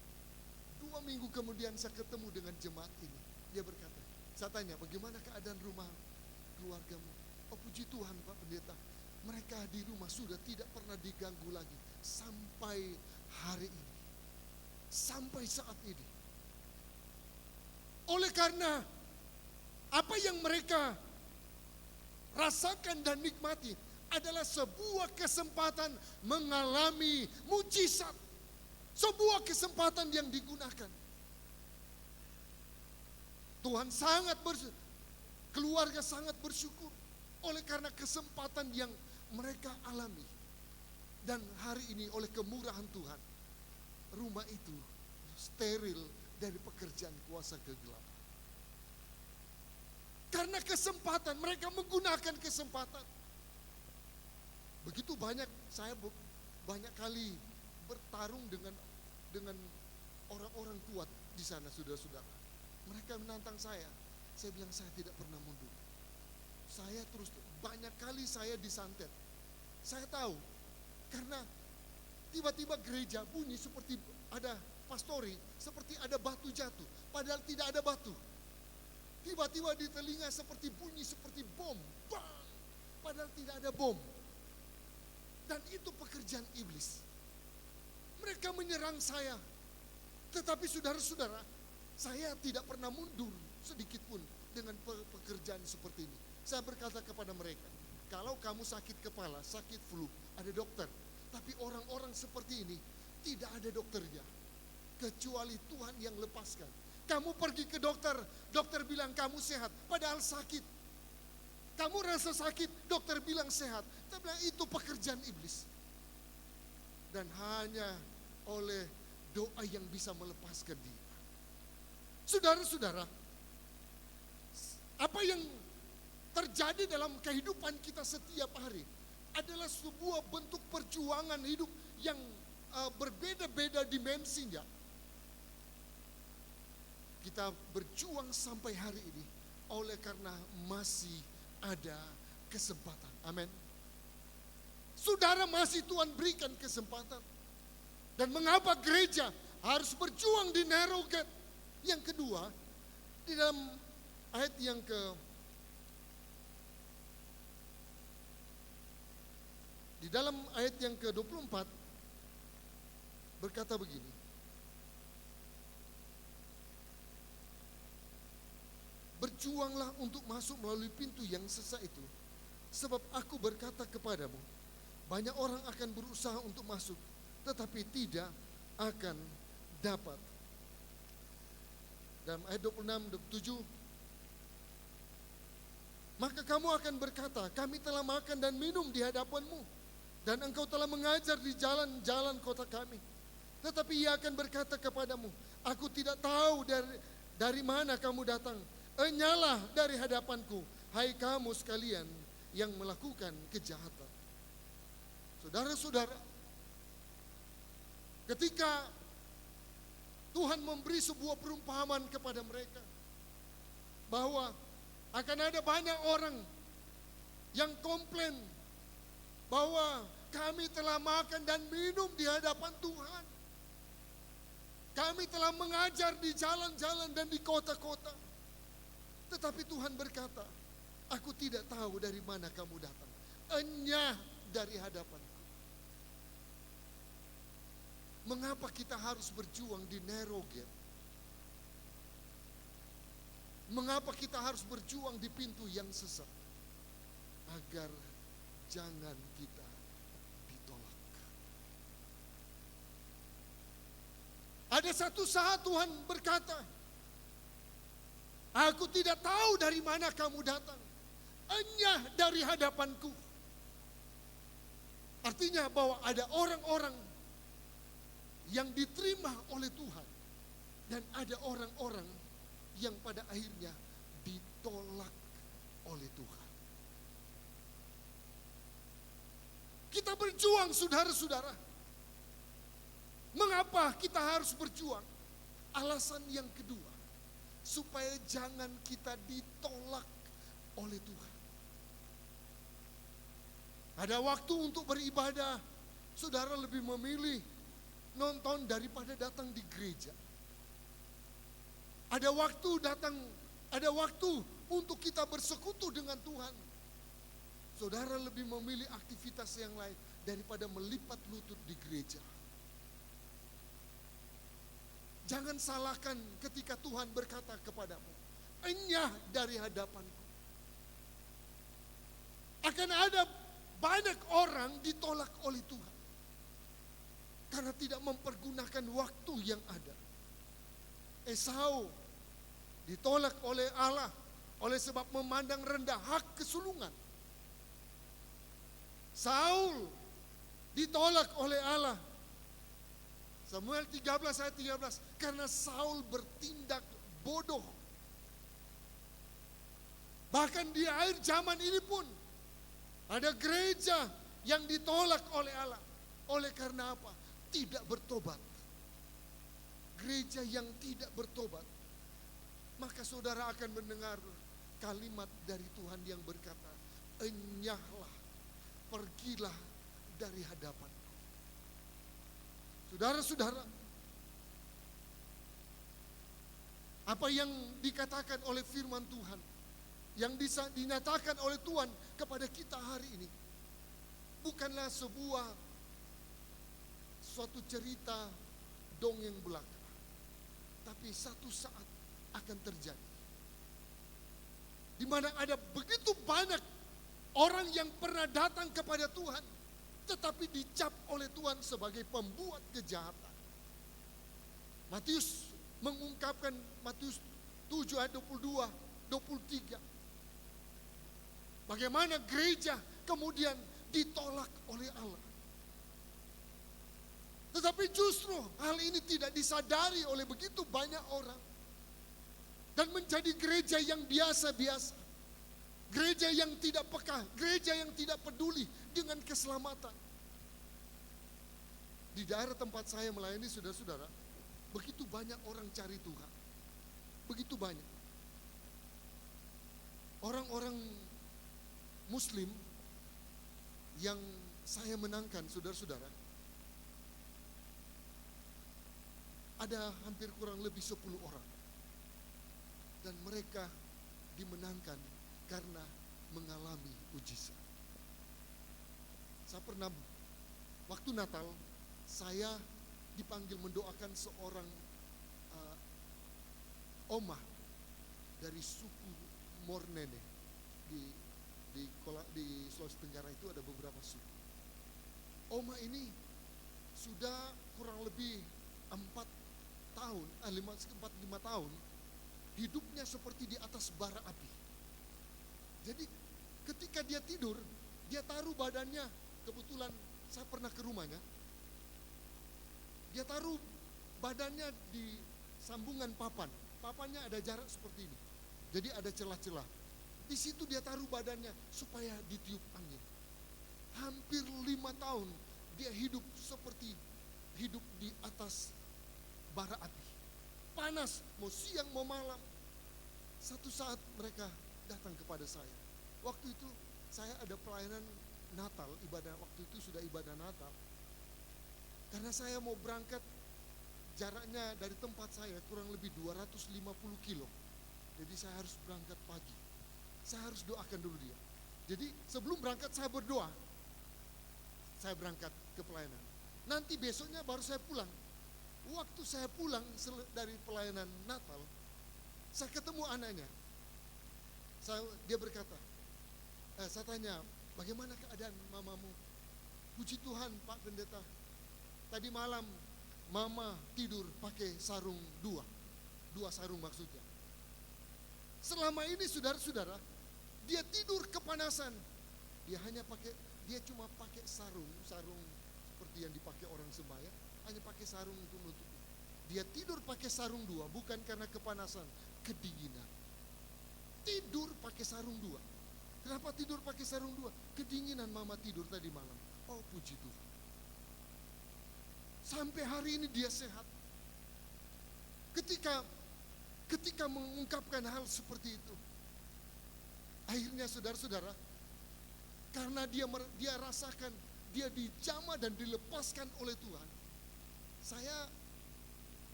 2 minggu kemudian saya ketemu dengan jemaat ini. Dia berkata, saya tanya, bagaimana keadaan rumah keluargamu? Oh puji Tuhan Pak Pendeta, mereka di rumah sudah tidak pernah diganggu lagi. Sampai hari ini. Sampai saat ini. Oleh karena apa yang mereka rasakan dan nikmati adalah sebuah kesempatan mengalami mujizat. Sebuah kesempatan yang digunakan. Tuhan keluarga sangat bersyukur. oleh karena kesempatan yang mereka alami. Dan hari ini oleh kemurahan Tuhan, rumah itu steril dari pekerjaan kuasa kegelapan. Karena kesempatan, mereka menggunakan kesempatan. Begitu banyak, saya banyak kali bertarung dengan orang-orang kuat di sana, saudara-saudara. Mereka menantang saya bilang saya tidak pernah mundur. Saya terus, banyak kali saya disantet. Saya tahu, karena tiba-tiba gereja bunyi seperti ada pastori, seperti ada batu jatuh, padahal tidak ada batu. Tiba-tiba di telinga seperti bunyi seperti bom, bang, padahal tidak ada bom. Dan itu pekerjaan iblis. Mereka menyerang saya. Tetapi saudara-saudara, saya tidak pernah mundur sedikit pun dengan pekerjaan seperti ini. Saya berkata kepada mereka, kalau kamu sakit kepala, sakit flu, ada dokter. Tapi orang-orang seperti ini tidak ada dokternya, kecuali Tuhan yang lepaskan. Kamu pergi ke dokter, dokter bilang kamu sehat, padahal sakit. Kamu rasa sakit, dokter bilang sehat. Kita bilang itu pekerjaan iblis. Dan hanya oleh doa yang bisa melepaskan dia. Saudara-saudara, apa yang terjadi dalam kehidupan kita setiap hari adalah sebuah bentuk perjuangan hidup yang berbeda-beda dimensinya. Kita berjuang sampai hari ini oleh karena masih ada kesempatan. Amin. Saudara, masih Tuhan berikan kesempatan. Dan mengapa gereja harus berjuang di narrow gate? Yang kedua, di dalam ayat yang ke-24 berkata begini. Berjuanglah untuk masuk melalui pintu yang sesak itu, sebab aku berkata kepadamu, banyak orang akan berusaha untuk masuk, tetapi tidak akan dapat. Dalam ayat 26, 27, maka kamu akan berkata, kami telah makan dan minum di hadapanmu, dan engkau telah mengajar di jalan-jalan kota kami. Tetapi ia akan berkata kepadamu, aku tidak tahu dari mana kamu datang. Enyalah dari hadapanku, hai kamu sekalian yang melakukan kejahatan. Saudara-saudara, ketika Tuhan memberi sebuah perumpamaan kepada mereka, bahwa akan ada banyak orang yang komplain bahwa kami telah makan dan minum di hadapan Tuhan. Kami telah mengajar di jalan-jalan dan di kota-kota. Tetapi Tuhan berkata, aku tidak tahu dari mana kamu datang. Enyah dari hadapanku. Mengapa kita harus berjuang di narrow gate? Mengapa kita harus berjuang di pintu yang sesak? Agar jangan kita ditolak. Ada satu saat Tuhan berkata, aku tidak tahu dari mana kamu datang. Enyah dari hadapanku. Artinya bahwa ada orang-orang yang diterima oleh Tuhan. Dan ada orang-orang yang pada akhirnya ditolak oleh Tuhan. Kita berjuang, saudara-saudara. Mengapa kita harus berjuang? Alasan yang kedua, supaya jangan kita ditolak oleh Tuhan. Ada waktu untuk beribadah, saudara lebih memilih nonton daripada datang di gereja. Ada waktu untuk kita bersekutu dengan Tuhan. Saudara lebih memilih aktivitas yang lain daripada melipat lutut di gereja. Jangan salahkan ketika Tuhan berkata kepadamu, enyah dari hadapanku. Akan ada banyak orang ditolak oleh Tuhan. Karena tidak mempergunakan waktu yang ada. Esau ditolak oleh Allah oleh sebab memandang rendah hak kesulungan. Saul ditolak oleh Allah. Samuel 13 ayat 13. Karena Saul bertindak bodoh. Bahkan di akhir zaman ini pun ada gereja yang ditolak oleh Allah. Oleh karena apa? Tidak bertobat. Gereja yang tidak bertobat. Maka saudara akan mendengar kalimat dari Tuhan yang berkata, enyahlah, pergilah dari hadapan. Saudara-saudara, apa yang dikatakan oleh firman Tuhan, yang dinyatakan oleh Tuhan kepada kita hari ini, bukanlah suatu cerita dongeng belaka, tapi satu saat akan terjadi, di mana ada begitu banyak orang yang pernah datang kepada Tuhan, tetapi dicap oleh Tuhan sebagai pembuat kejahatan. Matius mengungkapkan, Matius 7 ayat 22, 23. Bagaimana gereja kemudian ditolak oleh Allah. Tetapi justru hal ini tidak disadari oleh begitu banyak orang. Dan menjadi gereja yang biasa-biasa. Gereja yang tidak peka, gereja yang tidak peduli dengan keselamatan. Di daerah tempat saya melayani saudara-saudara, begitu banyak orang cari Tuhan. Begitu banyak. Orang-orang Muslim yang saya menangkan saudara-saudara, ada hampir kurang lebih 10 orang. Dan mereka dimenangkan karena mengalami mujizat. Saya pernah, waktu Natal, saya dipanggil mendoakan seorang omah dari suku Mornene. Di Sulawesi Tenggara itu ada beberapa suku. Omah ini sudah kurang lebih 4 tahun, 5 tahun, hidupnya seperti di atas bara api. Jadi ketika dia tidur, dia taruh badannya, kebetulan saya pernah ke rumahnya, dia taruh badannya di sambungan papan. Papannya ada jarak seperti ini, jadi ada celah-celah. Di situ dia taruh badannya supaya ditiup angin. Hampir 5 tahun dia hidup seperti hidup di atas bara api. Panas, mau siang mau malam. Satu saat mereka datang kepada saya. Waktu itu saya ada pelayanan Natal, ibadah, waktu itu sudah ibadah Natal. Karena saya mau berangkat, jaraknya dari tempat saya kurang lebih 250 kilo. Jadi saya harus berangkat pagi. Saya harus doakan dulu dia. Jadi sebelum berangkat saya berdoa. Saya berangkat ke pelayanan. Nanti besoknya baru saya pulang. Waktu saya pulang dari pelayanan Natal, saya ketemu anaknya. Dia berkata, saya tanya, bagaimana keadaan mamamu? Puji Tuhan Pak Pendeta, tadi malam mama tidur pakai sarung dua sarung maksudnya. Selama ini saudara-saudara, dia tidur kepanasan. Dia cuma pakai sarung seperti yang dipakai orang sembahyang, hanya pakai sarung untuk menutupi. Dia tidur pakai sarung dua, bukan karena kepanasan, kedinginan. Tidur pakai sarung dua. Kenapa tidur pakai sarung dua? Kedinginan mama tidur tadi malam. Oh puji Tuhan. Sampai hari ini dia sehat. Ketika mengungkapkan hal seperti itu, akhirnya saudara-saudara, karena dia rasakan, dia dijamah dan dilepaskan oleh Tuhan. Saya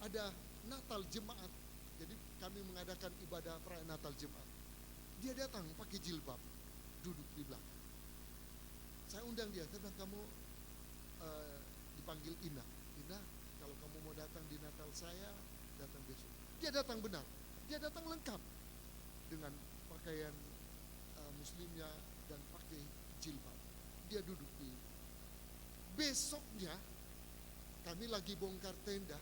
ada Natal jemaat, jadi kami mengadakan ibadah perayaan Natal jemaat. Dia datang pakai jilbab, duduk di belakang. Saya undang dia, saya bilang, kamu dipanggil Ina. Ina, kalau kamu mau datang di Natal saya, datang besok. Dia datang benar, dia datang lengkap dengan pakaian muslimnya dan pakai jilbab. Dia duduk di. Besoknya kami lagi bongkar tenda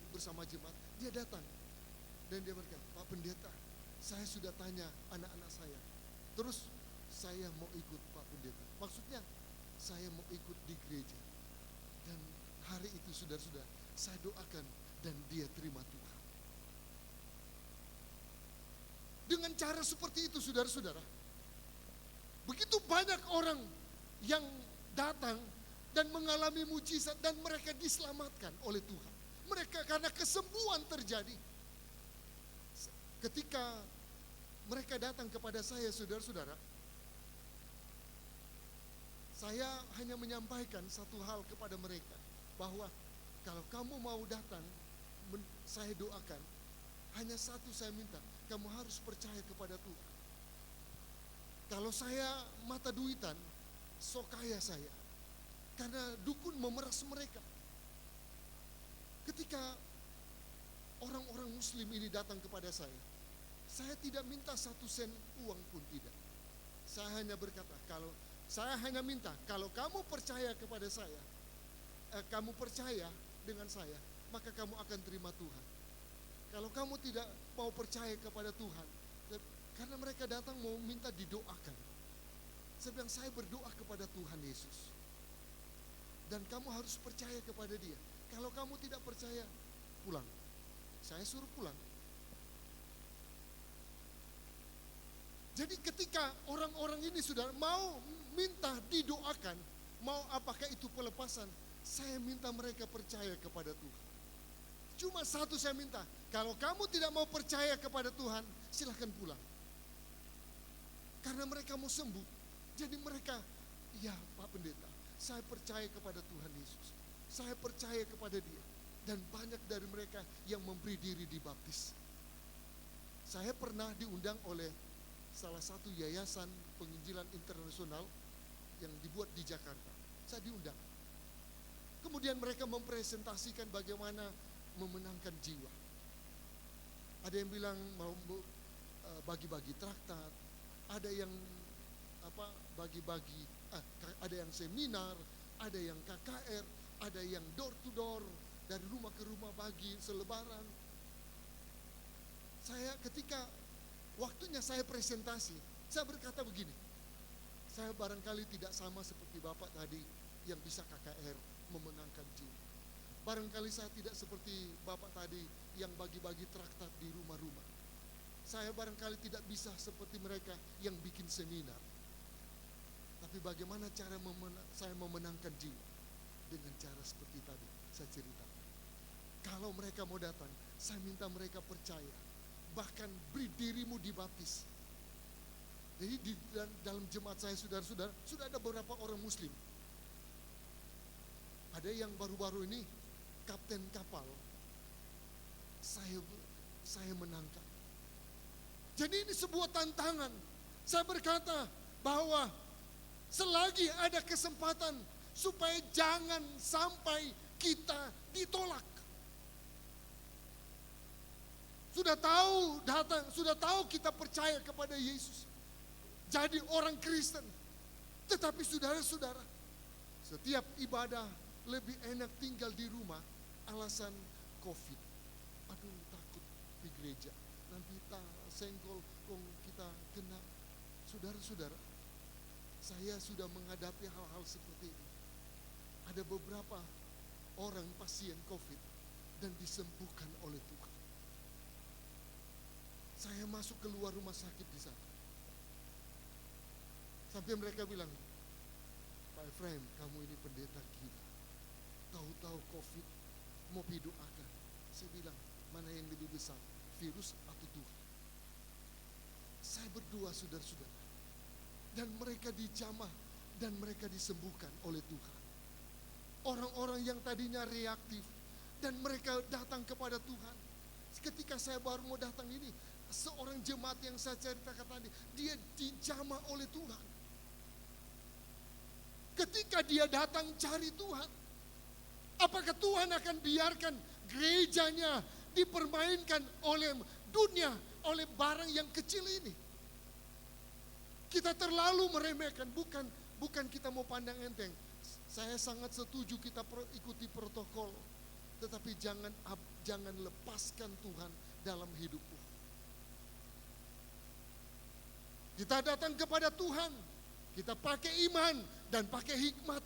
bersama jemaat. Dia datang dan dia berkata, Pak Pendeta, saya sudah tanya anak-anak saya. Terus saya mau ikut Pak Pendeta. Maksudnya saya mau ikut di gereja. Dan hari itu saudara-saudara, saya doakan dan dia terima Tuhan. Dengan cara seperti itu saudara-saudara, begitu banyak orang yang datang dan mengalami mujizat dan mereka diselamatkan oleh Tuhan. Mereka karena kesembuhan terjadi. Ketika mereka datang kepada saya saudara-saudara, saya hanya menyampaikan satu hal kepada mereka, bahwa kalau kamu mau datang, saya doakan, hanya satu saya minta, kamu harus percaya kepada Tuhan. Kalau saya mata duitan, sok kaya saya, karena dukun memeras mereka. Ketika orang-orang muslim ini datang kepada saya tidak minta 1 sen uang pun tidak. Saya hanya berkata, saya hanya minta, kalau kamu percaya kepada saya, kamu percaya dengan saya, maka kamu akan terima Tuhan. Kalau kamu tidak mau percaya kepada Tuhan, karena mereka datang mau minta didoakan. Saya bilang, saya berdoa kepada Tuhan Yesus. Dan kamu harus percaya kepada dia. Kalau kamu tidak percaya, pulang. Saya suruh pulang. Jadi ketika orang-orang ini sudah mau minta didoakan, mau apakah itu pelepasan, saya minta mereka percaya kepada Tuhan. Cuma satu saya minta, kalau kamu tidak mau percaya kepada Tuhan, silahkan pulang. Karena mereka mau sembuh. Jadi mereka, ya Pak Pendeta, saya percaya kepada Tuhan Yesus. Saya percaya kepada dia. Dan banyak dari mereka yang memberi diri dibaptis. Saya pernah diundang oleh salah satu yayasan penginjilan internasional yang dibuat di Jakarta. Saya diundang. Kemudian mereka mempresentasikan bagaimana memenangkan jiwa. Ada yang bilang mau bagi-bagi traktat, ada yang bagi-bagi, ada yang seminar, ada yang KKR, ada yang door to door, dari rumah ke rumah bagi selebaran. Saya ketika waktunya saya presentasi, saya berkata begini, saya barangkali tidak sama seperti Bapak tadi yang bisa KKR memenangkan jiwa. Barangkali saya tidak seperti Bapak tadi yang bagi-bagi traktat di rumah-rumah. Saya barangkali tidak bisa seperti mereka yang bikin seminar. Tapi bagaimana cara saya memenangkan jiwa? Dengan cara seperti tadi saya ceritakan. Kalau mereka mau datang, saya minta mereka percaya. Bahkan beri dirimu dibaptis. Jadi di dalam jemaat saya saudara-saudara, sudah ada beberapa orang muslim. Ada yang baru-baru ini kapten kapal. Saya menangkap. Jadi ini sebuah tantangan. Saya berkata bahwa selagi ada kesempatan supaya jangan sampai kita ditolak. Sudah tahu datang, sudah tahu kita percaya kepada Yesus. Jadi orang Kristen. Tetapi saudara-saudara, setiap ibadah lebih enak tinggal di rumah alasan COVID. Aduh, takut di gereja. Nanti senggol kong kita kena. Saudara-saudara, saya sudah menghadapi hal-hal seperti ini. Ada beberapa orang pasien COVID dan disembuhkan oleh Tuhan. Saya masuk keluar rumah sakit di sana. Sampai mereka bilang, Pak Efraim, kamu ini pendeta gila. Tahu-tahu COVID, mau didoakan. Saya bilang, mana yang lebih besar, virus atau Tuhan? Saya berdoa saudara-saudara. Dan mereka dijamah dan mereka disembuhkan oleh Tuhan. Orang-orang yang tadinya reaktif dan mereka datang kepada Tuhan. Ketika saya baru mau datang ini, seorang jemaat yang saya ceritakan tadi, dia dijamah oleh Tuhan. Ketika dia datang cari Tuhan, apakah Tuhan akan biarkan gerejanya dipermainkan oleh dunia, oleh barang yang kecil ini? Kita terlalu meremehkan, bukan kita mau pandang enteng. Saya sangat setuju kita ikuti protokol, tetapi jangan lepaskan Tuhan dalam hidupmu. Kita datang kepada Tuhan Kita pakai iman dan pakai hikmat.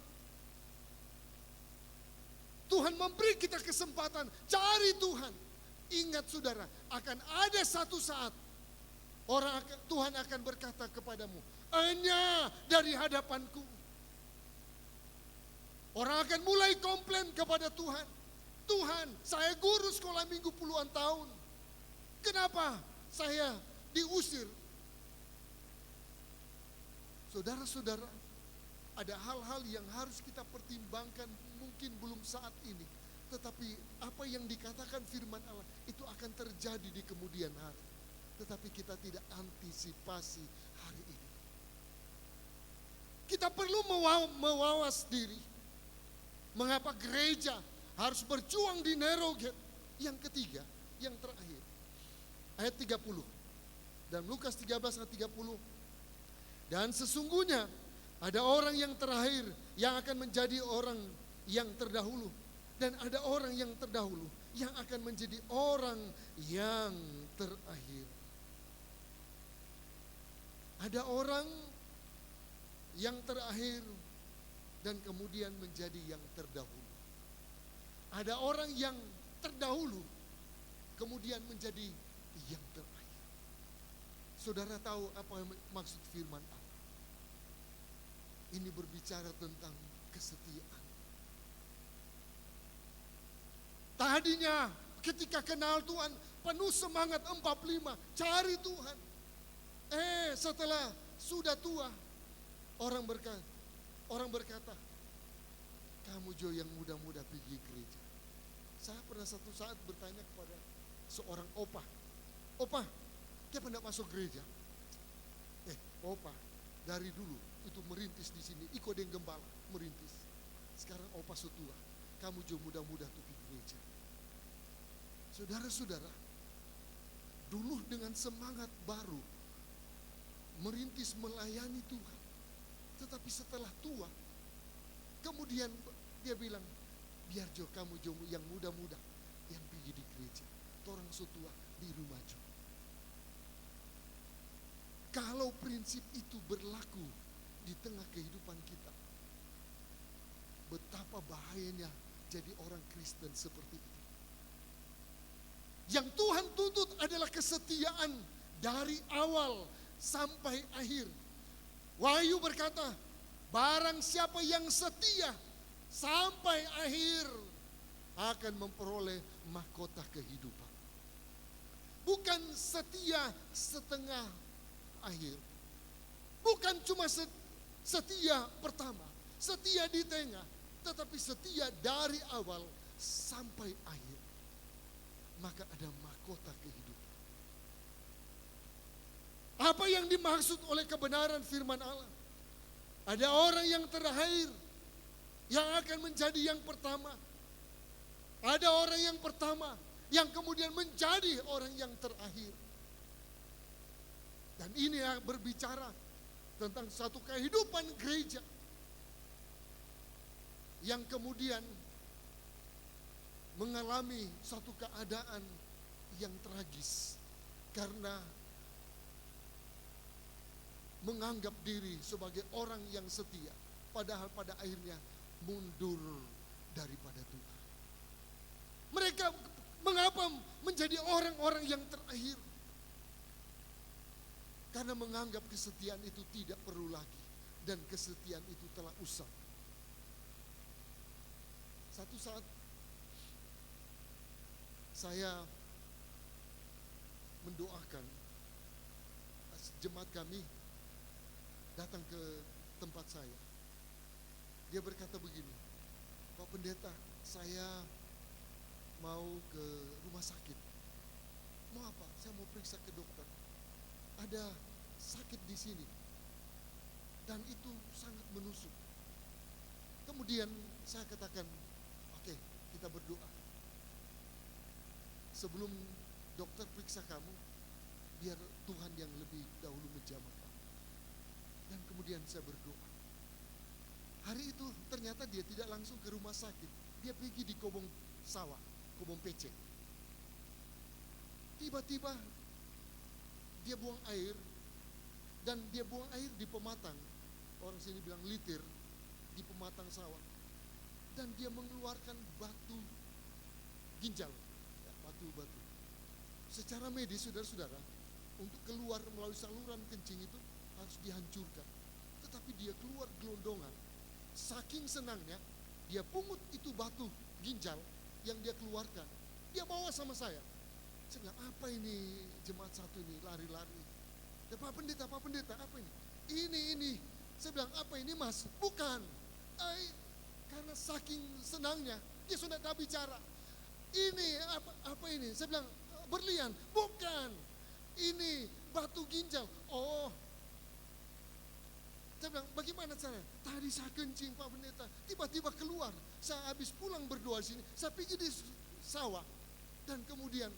Tuhan memberi kita kesempatan, cari Tuhan. Ingat saudara, akan ada satu saat Tuhan akan berkata kepadamu, "Enya dari hadapanku." Orang akan mulai komplain kepada Tuhan. "Tuhan, saya guru sekolah minggu puluhan tahun. Kenapa saya diusir?" Saudara-saudara, ada hal-hal yang harus kita pertimbangkan, mungkin belum saat ini. Tetapi apa yang dikatakan firman Allah itu akan terjadi di kemudian hari. Tetapi kita tidak antisipasi hari ini. Kita perlu mewawas diri. Mengapa gereja harus berjuang di narrow gate? Yang ketiga, yang terakhir. Ayat 30. Dan Lukas 13 ayat 30. Dan sesungguhnya ada orang yang terakhir yang akan menjadi orang yang terdahulu. Dan ada orang yang terdahulu yang akan menjadi orang yang terakhir. Ada orang yang terakhir dan kemudian menjadi yang terdahulu. Ada orang yang terdahulu kemudian menjadi yang terakhir. Saudara tahu apa maksud firman Allah? Ini berbicara tentang kesetiaan. Tadinya ketika kenal Tuhan penuh semangat 45, cari Tuhan. Setelah sudah tua, orang berkata, "Kamu Jo yang muda-muda pergi gereja." Saya pernah satu saat bertanya kepada seorang opah, "Opah, dia pernah masuk gereja?" Opah dari dulu itu merintis di sini, ikut dengan gembala merintis. Sekarang opah setua, "Kamu Jo muda-muda tuh pergi gereja." Saudara-saudara, dulu dengan semangat baru merintis melayani Tuhan. Tetapi setelah tua, kemudian dia bilang, "Biar Jo kamu Jo yang muda-muda yang pergi di gereja, orang setua di rumah Jo." Kalau prinsip itu berlaku di tengah kehidupan kita, betapa bahayanya jadi orang Kristen seperti ini. Yang Tuhan tuntut adalah kesetiaan dari awal sampai akhir. Wahyu berkata, barang siapa yang setia sampai akhir akan memperoleh mahkota kehidupan. Bukan setia setengah akhir. Bukan cuma setia pertama, setia di tengah, tetapi setia dari awal sampai akhir. Maka ada mahkota kehidupan. Apa yang dimaksud oleh kebenaran firman Allah? Ada orang yang terakhir yang akan menjadi yang pertama. Ada orang yang pertama yang kemudian menjadi orang yang terakhir. Dan ini berbicara tentang satu kehidupan gereja yang kemudian mengalami satu keadaan yang tragis karena menganggap diri sebagai orang yang setia, padahal pada akhirnya mundur daripada Tuhan. Mereka mengapa menjadi orang-orang yang terakhir? Karena menganggap kesetiaan itu tidak perlu lagi dan kesetiaan itu telah usang. Satu saat saya mendoakan jemaat kami datang ke tempat saya. Dia berkata begini, "Pak Pendeta, saya mau ke rumah sakit." "Mau apa?" "Saya mau periksa ke dokter. Ada sakit di sini dan itu sangat menusuk." Kemudian saya katakan, "Oke, kita berdoa. Sebelum dokter periksa kamu, biar Tuhan yang lebih dahulu menjamah kamu." Dan kemudian saya berdoa. Hari itu ternyata dia tidak langsung ke rumah sakit. Dia pergi di kobong sawah, kobong pecek. Tiba-tiba dia buang air, dan dia buang air di pematang. orang sini bilang litir, di pematang sawah. Dan dia mengeluarkan batu ginjal, ya, batu-batu. Secara medis, saudara-saudara, untuk keluar melalui saluran kencing itu harus dihancurkan. Tetapi dia keluar gelondongan. Saking senangnya, dia pungut itu batu ginjal yang dia keluarkan. Dia bawa sama saya. Saya bilang, apa ini jemaat satu ini lari-lari? Ya, Pak Pendeta, apa ini? Ini. Saya bilang, apa ini Mas? Bukan. Karena saking senangnya, dia sudah tak bicara. Ini, apa ini? Saya bilang, berlian. Bukan. Ini batu ginjal. Oh. Saya bilang, bagaimana caranya? Tadi saya kencing Pak Pendeta, tiba-tiba keluar. Saya habis pulang berdoa di sini, saya pergi di sawah. Dan kemudian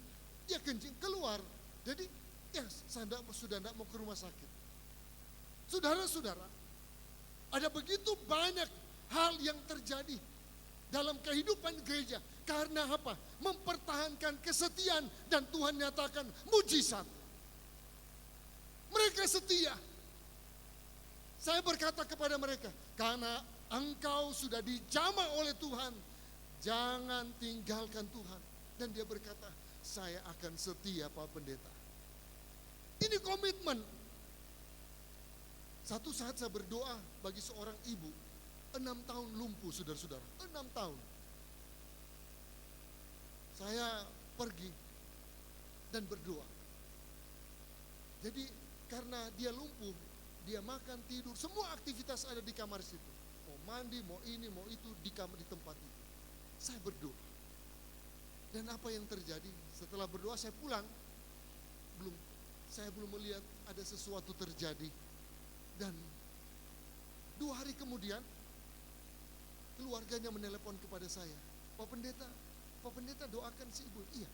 dia kencing keluar. Jadi ya saya sudah tidak mau ke rumah sakit. Saudara-saudara, ada begitu banyak hal yang terjadi dalam kehidupan gereja. Karena apa? Mempertahankan kesetiaan dan Tuhan nyatakan mujizat. Mereka setia. Saya berkata kepada mereka, karena engkau sudah dijamah oleh Tuhan, jangan tinggalkan Tuhan. Dan dia berkata, saya akan setia Pak Pendeta. Ini komitmen. Satu saat saya berdoa bagi seorang ibu, 6 tahun lumpuh saudara-saudara, 6 tahun. Saya pergi dan berdoa. Jadi karena dia lumpuh, dia makan, tidur, semua aktivitas ada di kamar situ. Mau mandi, mau ini, mau itu, di kamar, di tempat itu. Saya berdoa. Dan apa yang terjadi? Setelah berdoa saya pulang. Saya belum melihat ada sesuatu terjadi. Dan 2 hari kemudian keluarganya menelepon kepada saya. Pak Pendeta doakan si ibu. Iya.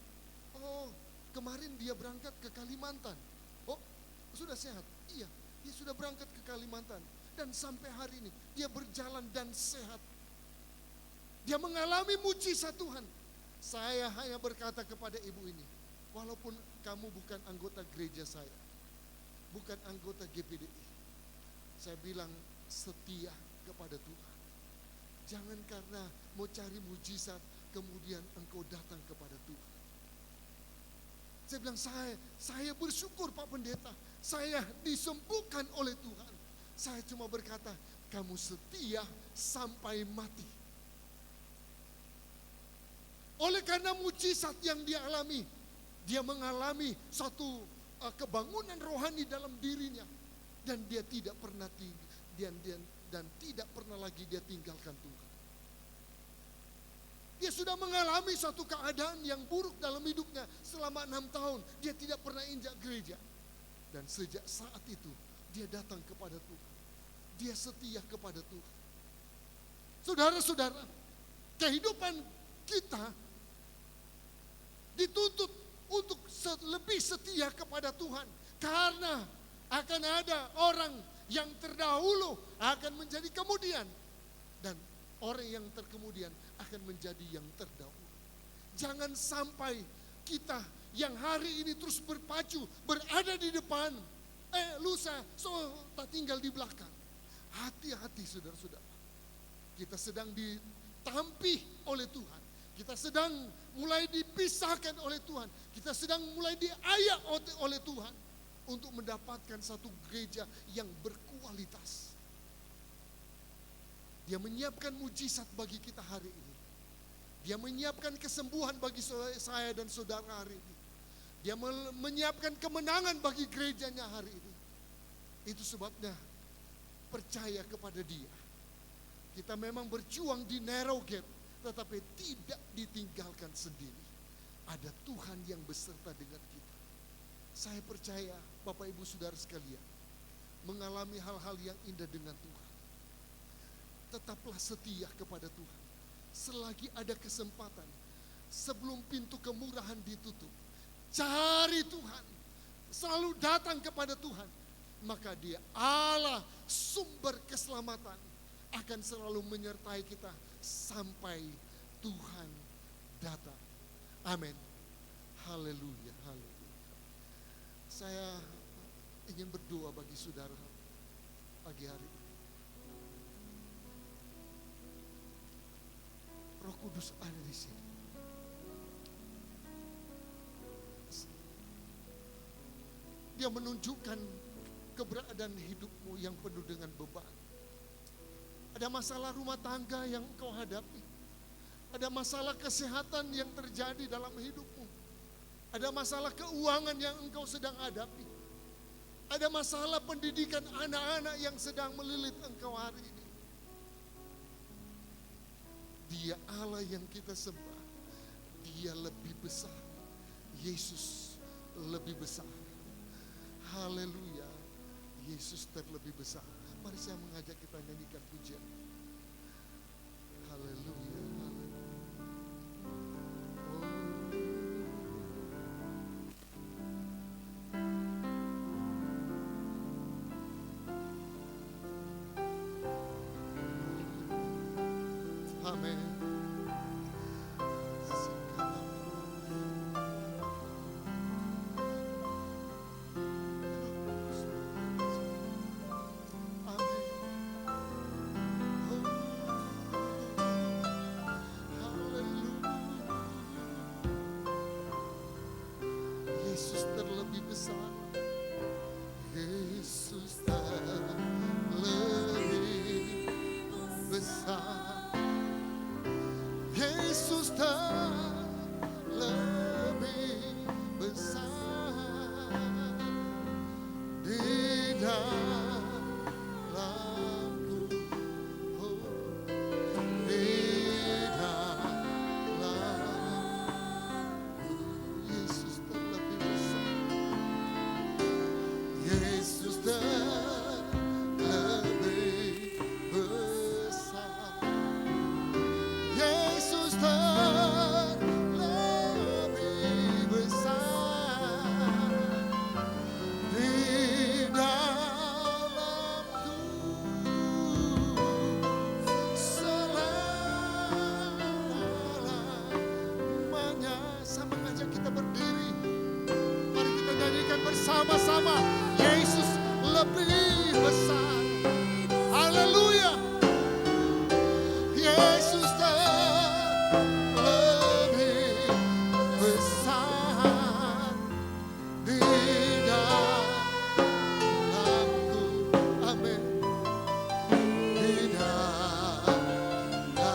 Oh, kemarin dia berangkat ke Kalimantan. Oh, sudah sehat? Iya, dia sudah berangkat ke Kalimantan. Dan sampai hari ini dia berjalan dan sehat. Dia mengalami mujizat Tuhan. Saya hanya berkata kepada ibu ini, walaupun kamu bukan anggota gereja saya, bukan anggota GPDI, saya bilang setia kepada Tuhan. Jangan karena mau cari mujizat, kemudian engkau datang kepada Tuhan. Saya bilang, saya bersyukur Pak Pendeta, saya disembuhkan oleh Tuhan. Saya cuma berkata, kamu setia sampai mati. Oleh karena mujizat yang dia alami, dia mengalami satu kebangunan rohani dalam dirinya. Dan dia tidak pernah dan tidak pernah lagi dia tinggalkan Tuhan. Dia sudah mengalami satu keadaan yang buruk dalam hidupnya selama 6 tahun. Dia tidak pernah injak gereja. Dan sejak saat itu dia datang kepada Tuhan. Dia setia kepada Tuhan. Saudara-saudara, kehidupan kita dituntut untuk lebih setia kepada Tuhan. Karena akan ada orang yang terdahulu akan menjadi kemudian. Dan orang yang terkemudian akan menjadi yang terdahulu. Jangan sampai kita yang hari ini terus berpacu, berada di depan, lusa tak tinggal di belakang. Hati-hati saudara-saudara. Kita sedang ditampi oleh Tuhan. Kita sedang mulai dipisahkan oleh Tuhan. Kita sedang mulai diayak oleh Tuhan. Untuk mendapatkan satu gereja yang berkualitas. Dia menyiapkan mujizat bagi kita hari ini. Dia menyiapkan kesembuhan bagi saya dan saudara hari ini. Dia menyiapkan kemenangan bagi gerejanya hari ini. Itu sebabnya percaya kepada Dia. Kita memang berjuang di narrow gate, tetapi tidak ditinggalkan sendiri. Ada Tuhan yang beserta dengan kita. Saya percaya Bapak Ibu Saudara sekalian mengalami hal-hal yang indah dengan Tuhan. Tetaplah setia kepada Tuhan. Selagi ada kesempatan, sebelum pintu kemurahan ditutup, cari Tuhan. Selalu datang kepada Tuhan. Maka Dia Allah sumber keselamatan akan selalu menyertai kita sampai Tuhan datang. Amin. Haleluya, haleluya. Saya ingin berdoa bagi saudara pagi hari ini. Kudus ada di sini. Dia menunjukkan keberadaan hidupmu yang penuh dengan beban. Ada masalah rumah tangga yang engkau hadapi. Ada masalah kesehatan yang terjadi dalam hidupmu. Ada masalah keuangan yang engkau sedang hadapi. Ada masalah pendidikan anak-anak yang sedang melilit engkau hari ini. Dia Allah yang kita sembah. Dia lebih besar. Yesus lebih besar. Haleluya. Yesus terlebih besar. Mari saya mengajak kita nyanyikan pujian. Haleluya. Amin. Yesus terlebih besar. Yesus terlebih besar. Yesus terlebih besar di dalamku, di dalamku. Yesus terlebih besar. Yesus terlebih besar. Yesus terlebih besar di dalamku selama-lamanya. Saya mengajak kita berdiri. Mari kita nyanyikan bersama-sama. Yesus lebih besar. Haleluya. Yesus terlebih besar di dalamku. Amin. Di dalamku.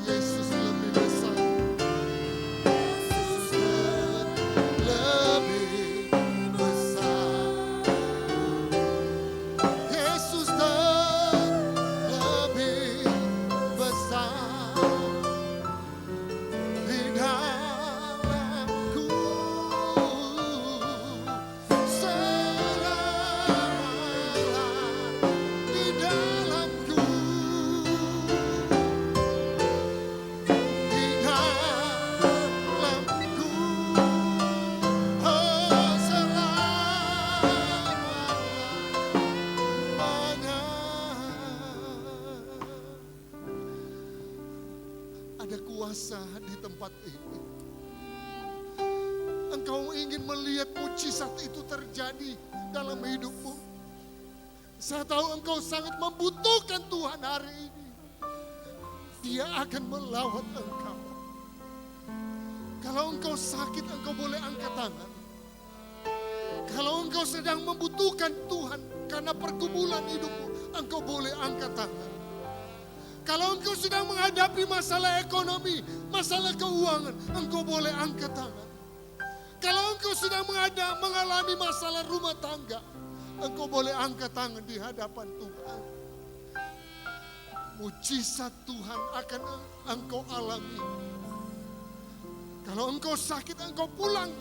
Yesus lebih besar. Yesus terlebih besar. Yesus terlebih besar di dalamku selama-lamanya. Di dalamku, di dalamku, oh selama-lamanya. Ada kuasa di tempat ini. Engkau ingin melihat mujizat itu terjadi dalam hidupmu. Saya tahu engkau sangat membutuhkan Tuhan hari ini. Dia akan melawat engkau. Kalau engkau sakit, engkau boleh angkat tangan. Kalau engkau sedang membutuhkan Tuhan karena pergumulan hidupmu, engkau boleh angkat tangan. Kalau engkau sedang menghadapi masalah ekonomi, masalah keuangan, engkau boleh angkat tangan. Kalau engkau sedang mengalami masalah rumah tangga, engkau boleh angkat tangan di hadapan Tuhan. Mujizat Tuhan akan engkau alami. Kalau engkau sakit, engkau pulang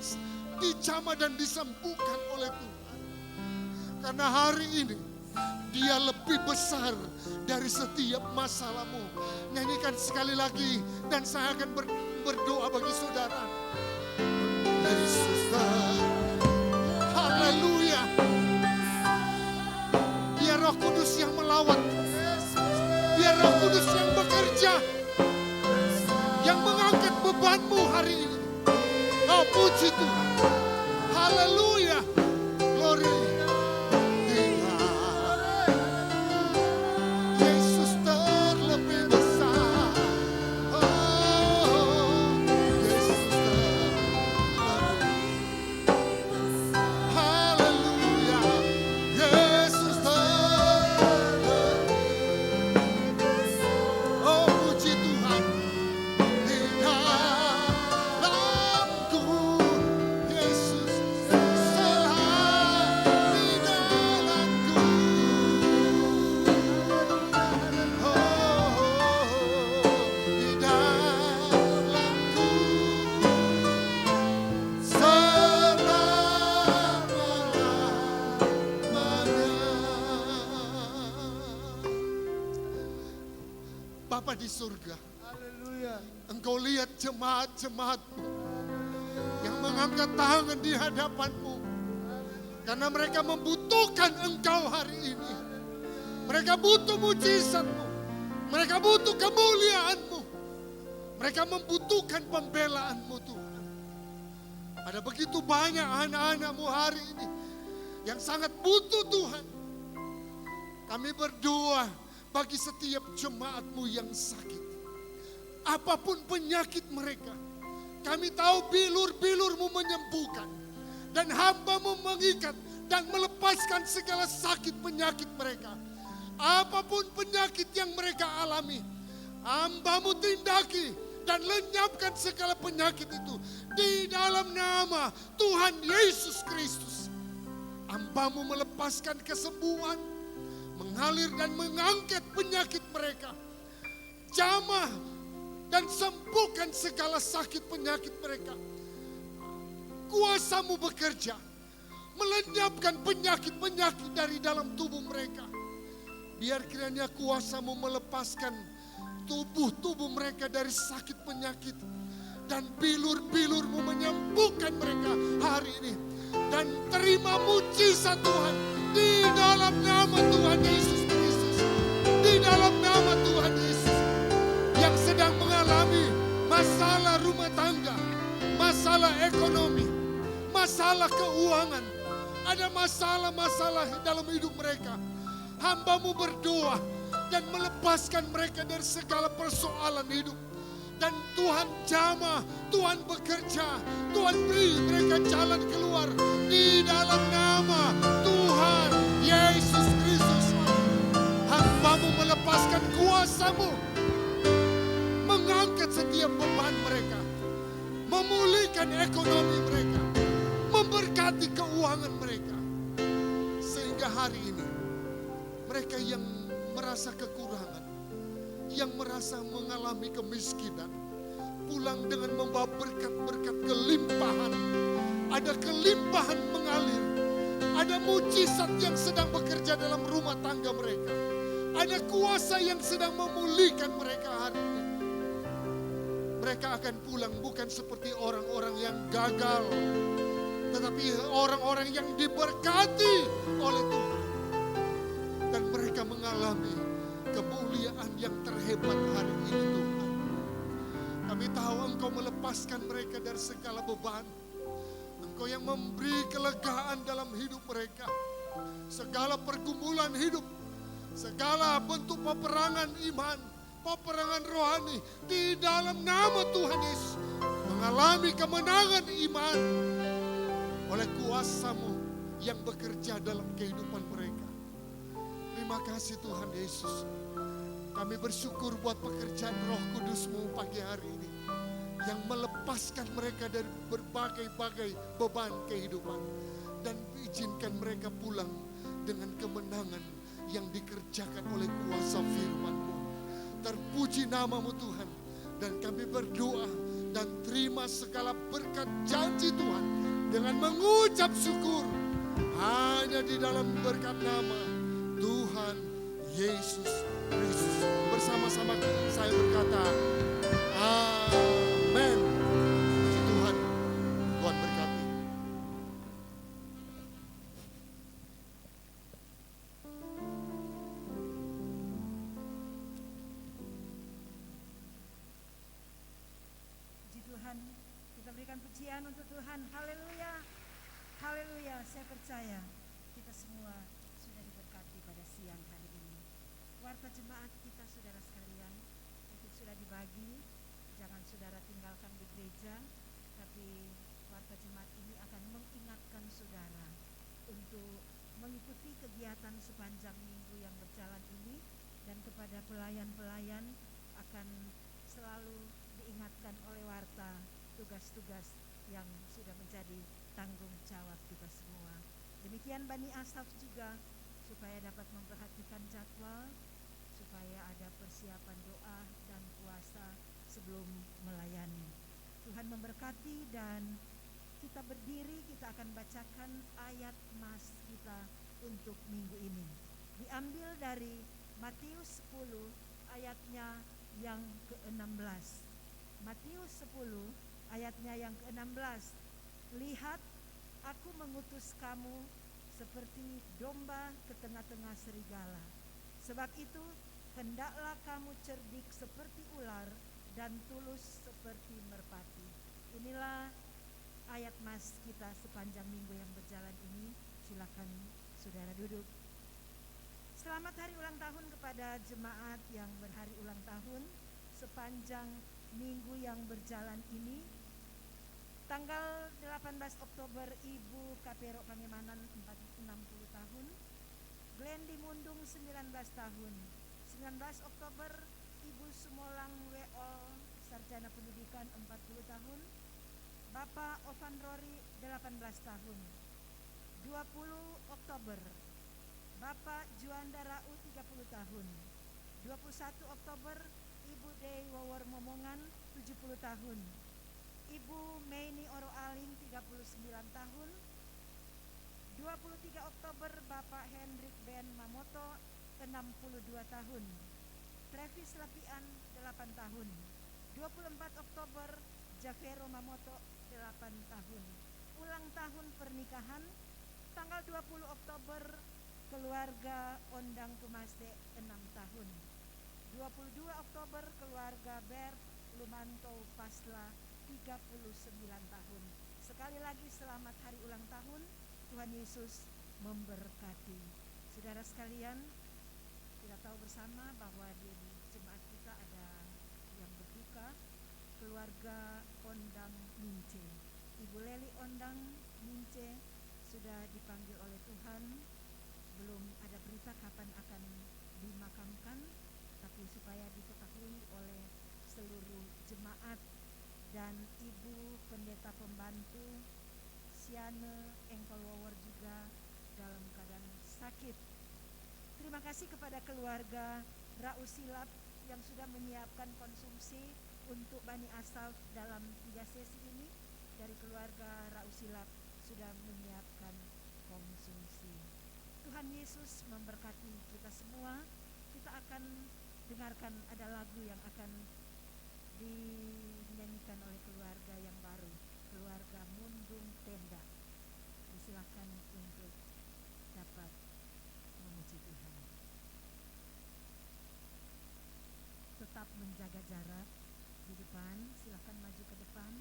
dijamah dan disembuhkan oleh Tuhan. Karena hari ini Dia lebih besar dari setiap masalahmu. Nyanyikan sekali lagi dan saya akan berdoa bagi saudara. Yesus, haleluya. Biar Roh Kudus yang melawat. Biar Roh Kudus yang bekerja. Yang mengangkat bebanmu hari ini. Oh, puji Tuhan. Haleluya. Glory. Yesus terlebih Bapa di surga, Haleluya. Engkau lihat jemaat-jemaat-Mu yang mengangkat tangan di hadapan-Mu. Karena mereka membutuhkan Engkau hari ini. Mereka butuh mujizat-Mu. Mereka butuh kemuliaan-Mu. Mereka membutuhkan pembelaan-Mu Tuhan. Ada begitu banyak anak-anak-Mu hari ini yang sangat butuh Tuhan. Kami berdoa bagi setiap jemaat-Mu yang sakit. Apapun penyakit mereka, kami tahu bilur-bilur-Mu menyembuhkan. Dan hamba-Mu mengikat dan melepaskan segala sakit penyakit mereka. Apapun penyakit yang mereka alami, hamba-Mu tindaki dan lenyapkan segala penyakit itu di dalam nama Tuhan Yesus Kristus. Hamba-Mu melepaskan kesembuhan, mengalir dan mengangkat penyakit mereka. Jamah dan sembuhkan segala sakit penyakit mereka. Kuasa-Mu bekerja, melenyapkan penyakit-penyakit dari dalam tubuh mereka. Biar kiranya kuasa-Mu melepaskan tubuh-tubuh mereka dari sakit penyakit. Dan bilur-bilur-Mu menyembuhkan mereka hari ini. Dan terima mujizat Tuhan di dalam nama Tuhan Yesus Kristus. Di dalam nama Tuhan Yesus. Yang sedang mengalami masalah rumah tangga, masalah ekonomi, masalah keuangan, ada masalah-masalah dalam hidup mereka. Hamba-Mu berdoa dan melepaskan mereka dari segala persoalan hidup. Dan Tuhan jamah, Tuhan bekerja, Tuhan beri mereka jalan keluar di dalam nama Tuhan Yesus Kristus. Hamba-Mu melepaskan kuasa-Mu, mengangkat setiap beban mereka, memulihkan ekonomi mereka, memberkati keuangan mereka. Sehingga hari ini mereka yang merasa kekurangan, yang merasa mengalami kemiskinan, pulang dengan membawa berkat-berkat kelimpahan. Ada kelimpahan mengalir, ada mujizat yang sedang bekerja dalam rumah tangga mereka. Ada kuasa yang sedang memulihkan mereka hari ini. Mereka akan pulang bukan seperti orang-orang yang gagal, tetapi orang-orang yang diberkati oleh Tuhan. Dan mereka mengalami kemuliaan yang terhebat hari ini Tuhan. Kami tahu Engkau melepaskan mereka dari segala beban. Engkau yang memberi kelegaan dalam hidup mereka. Segala pergumulan hidup, segala bentuk peperangan iman, peperangan rohani di dalam nama Tuhan Yesus mengalami kemenangan iman oleh kuasa-Mu yang bekerja dalam kehidupan mereka. Terima kasih Tuhan Yesus. Kami bersyukur buat pekerjaan Roh Kudus-Mu pagi hari ini yang melepaskan mereka dari berbagai-bagai beban kehidupan dan izinkan mereka pulang dengan kemenangan yang dikerjakan oleh kuasa firman-Mu. Terpuji nama-Mu Tuhan. Dan kami berdoa dan terima segala berkat janji Tuhan dengan mengucap syukur hanya di dalam berkat nama Tuhan Yesus Kristus. Bersama-sama saya berkata, amin. Puji Tuhan, Tuhan berkati. Puji Tuhan, kita berikan pujian untuk Tuhan. Haleluya, haleluya. Saya percaya kita semua sudah diberkati pada siang hari ini. Warta jemaat kita saudara sekalian, mungkin sudah dibagi. Jangan saudara tinggalkan di gereja, tapi warta jemaat ini akan mengingatkan saudara untuk mengikuti kegiatan sepanjang minggu yang berjalan ini. Dan kepada pelayan-pelayan akan selalu diingatkan oleh warta tugas-tugas yang sudah menjadi tanggung jawab kita semua. Demikian Bani Asaf juga, supaya dapat memperhatikan jadwal, supaya ada persiapan doa dan puasa sebelum melayani. Tuhan memberkati dan kita berdiri, kita akan bacakan ayat mas kita untuk minggu ini. Diambil dari Matius 10 ayatnya yang ke-16. Matius 10 ayatnya yang ke-16. Lihat, aku mengutus kamu seperti domba ke tengah-tengah serigala. Sebab itu, hendaklah kamu cerdik seperti ular dan tulus seperti merpati. Inilah ayat mas kita sepanjang minggu yang berjalan ini. Silakan saudara duduk. Selamat hari ulang tahun kepada jemaat yang berhari ulang tahun sepanjang minggu yang berjalan ini. Tanggal 18 Oktober Ibu Kapero Pangemanan 60 tahun, Glendi Mundung 19 tahun. 19 Oktober Ibu Sumolang W.O. Sarjana Pendidikan 40 tahun, Bapak Ovan Rory 18 tahun. 20 Oktober Bapak Juanda Rau 30 tahun. 21 Oktober Ibu Dei Wawor Momongan 70 tahun. Ibu Meini Oro Aling 39 tahun. 23 Oktober Bapak Hendrik Ben Mamoto 62 tahun. Travis Lapian 8 tahun. 24 Oktober Javero Mamoto 8 tahun. Ulang tahun pernikahan tanggal 20 Oktober keluarga Ondang Pumasde 6 tahun. 22 Oktober keluarga Bert Lumanto Pasla 39 tahun. Sekali lagi selamat hari ulang tahun. Tuhan Yesus memberkati. Saudara sekalian, kita tahu bersama bahwa di jemaat kita ada yang berduka, keluarga Ondang Mince. Ibu Leli Ondang Mince sudah dipanggil oleh Tuhan. Belum ada berita kapan akan dimakamkan, tapi supaya diketahui oleh seluruh jemaat dan Ibu Pendeta Pembantu Siane Engkol Wawor juga dalam keadaan sakit. Terima kasih kepada keluarga Rau Silap yang sudah menyiapkan konsumsi untuk Bani Asaf dalam 3 sesi ini. Dari keluarga Rau Silap sudah menyiapkan konsumsi. Tuhan Yesus memberkati kita semua. Kita akan dengarkan ada lagu yang akan dinyanyikan oleh keluarga yang baru, keluarga Mundung Tenda. Disilakan untuk dapat memuji Tuhan. Tetap menjaga jarak di depan, silakan maju ke depan.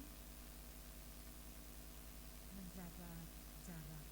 Menjaga jarak.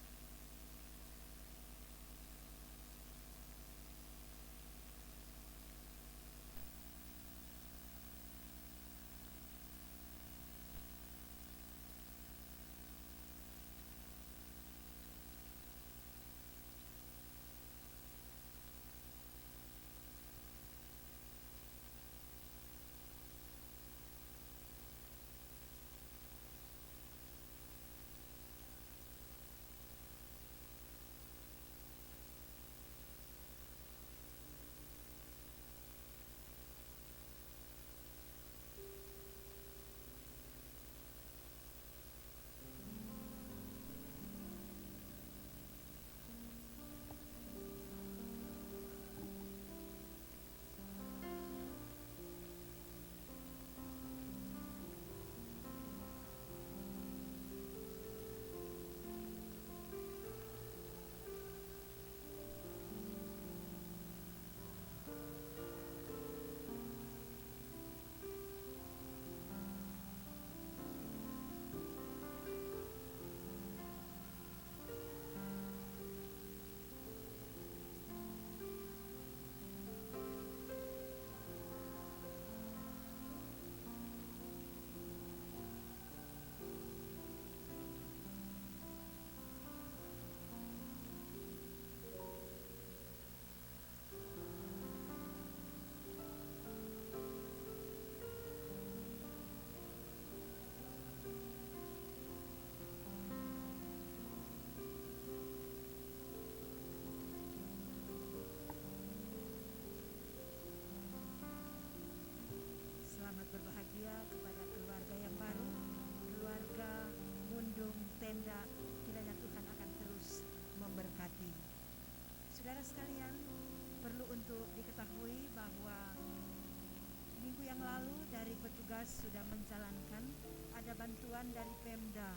Selamat berbahagia kepada keluarga yang baru, keluarga Mundung Tenda. Kiranya Tuhan akan terus memberkati. Saudara sekalian, perlu untuk diketahui bahwa minggu minggu yang lalu dari petugas sudah menjalankan, ada bantuan dari Pemda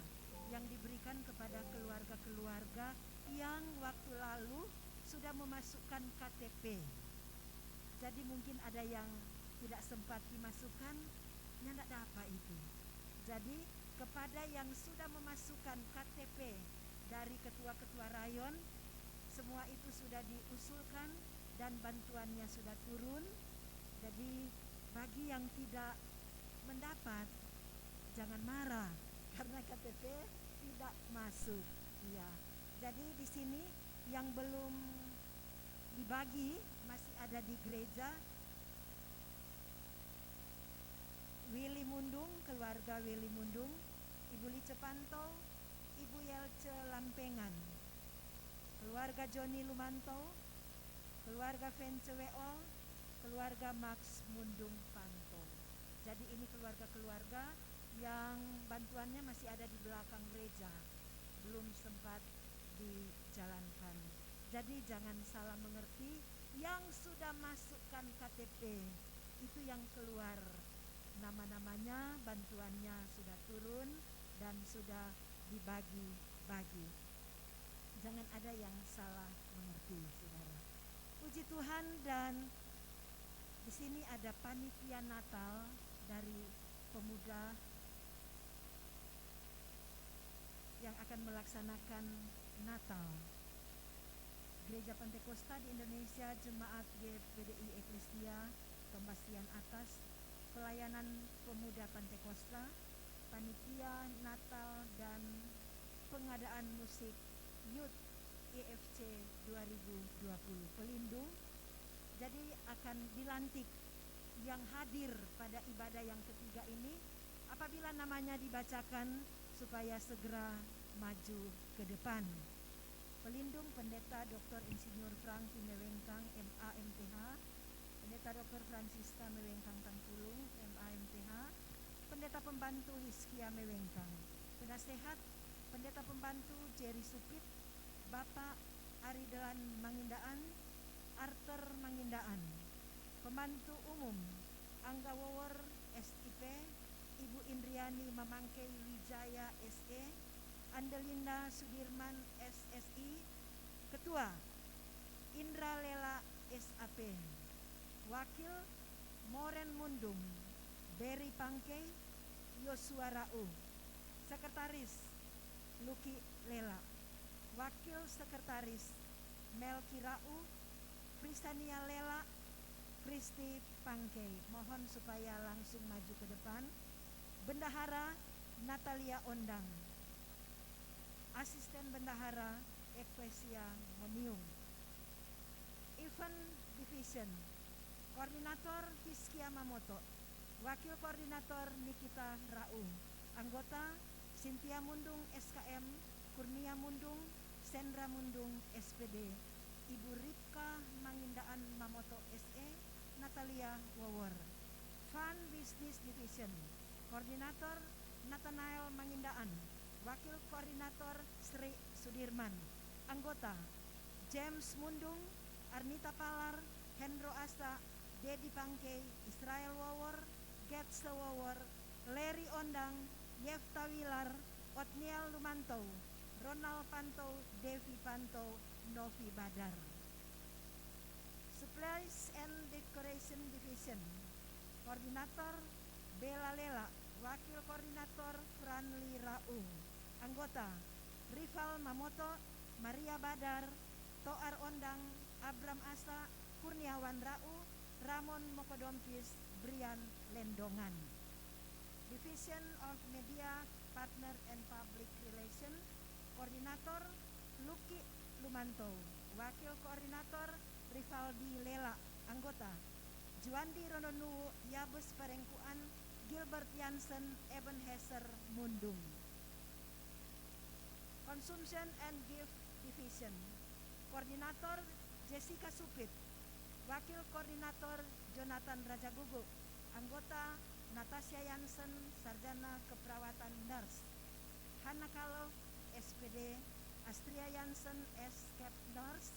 yang diberikan kepada keluarga-keluarga yang waktu lalu sudah memasukkan KTP. Jadi mungkin ada yang tidak sempat dimasukkan, ya tidak dapat itu. Jadi kepada yang sudah memasukkan KTP dari ketua-ketua rayon, semua itu sudah diusulkan dan bantuannya sudah turun. Jadi bagi yang tidak mendapat, jangan marah karena KTP tidak masuk. Ya, jadi di sini yang belum dibagi masih ada di gereja Willy Mundung, keluarga Willy Mundung, Ibu Lice Panto, Ibu Yelce Lampengan, keluarga Joni Lumanto, keluarga Vence Weol, keluarga Max Mundung Panto. Jadi ini keluarga-keluarga yang bantuannya masih ada di belakang gereja, belum sempat dijalankan. Jadi jangan salah mengerti, yang sudah masukkan KTP itu yang keluar nama-namanya, bantuannya sudah turun dan sudah dibagi-bagi. Jangan ada yang salah mengerti, saudara. Puji Tuhan, dan di sini ada panitia Natal dari pemuda yang akan melaksanakan Natal. Gereja Pantekosta di Indonesia, Jemaat GPDI Eklesia Pembastian Atas, Pelayanan Pemuda Pantekosta, panitia Natal dan pengadaan musik Youth EFC 2020 Pelindung. Jadi akan dilantik yang hadir pada ibadah yang ketiga ini apabila namanya dibacakan supaya segera maju ke depan. Pelindung Pendeta Dr. Insinyur Franky Mewengkang MA MTH, Pendeta Dr. Francisca Mewengkang Tangkulung MA MTH, Pendeta Pembantu Hiskia Mewengkang, Penasehat Pendeta Pembantu Jerry Supit, Bapak Aridelan Mangindaan, Arthur Mangindaan, Pembantu Umum Angga Wawor SIP, Ibu Indriani Mamangke Wijaya SE, Andelinda Sudirman SSI, Ketua Indra Lela SAP, Wakil Moren Mundung Beri Pangkei Yosua Rau, Sekretaris Luki Lela, Wakil Sekretaris Melki Rau, Prisania Lela, Kristi Pangkei. Mohon supaya langsung maju ke depan. Bendahara Natalia Ondang, Asisten Bendahara Eklesia Monium. Event Division, Koordinator Hiskia Mamoto, Wakil Koordinator Nikita Rau, Anggota Cynthia Mundung SKM, Kurnia Mundung, Sendra Mundung SPD, Ibu Ripka Mangindaan Mamoto SE, Natalia Wawor. Fund Business Division, Koordinator Nathanael Mangindaan, Wakil Koordinator Sri Sudirman, Anggota James Mundung, Arnita Palar, Hendro Asta, Dedi Pangkei, Israel Wawor, Getsa Wawor, Leri Ondang, Yefta Wilar, Otniel Lumanto, Ronald Panto, Devi Panto, Novi Badar. Supplies and Decoration Division, Koordinator Bella Lela, Wakil Koordinator Franli Rau, Anggota Rival Mamoto, Maria Badar, Toar Ondang, Abram Asa, Kurniawan Rau, Ramon Mokodompis, Brian Lendongan. Division of Media Partner and Public Relation, Koordinator Luki Lumanto, Wakil Koordinator Rivaldi Lela, Anggota Juandi Rononu, Yabes Parengkuan, Gilbert Jansen, Ebenezer Mundung. Consumption and Gift Division, Koordinator Jessica Supit, Wakil Koordinator Jonathan Rajagugu, Anggota Natasha Jansen, Sarjana Keperawatan Nurse, Hana Kalo, SPD, Astria Jansen, Escape Nurse,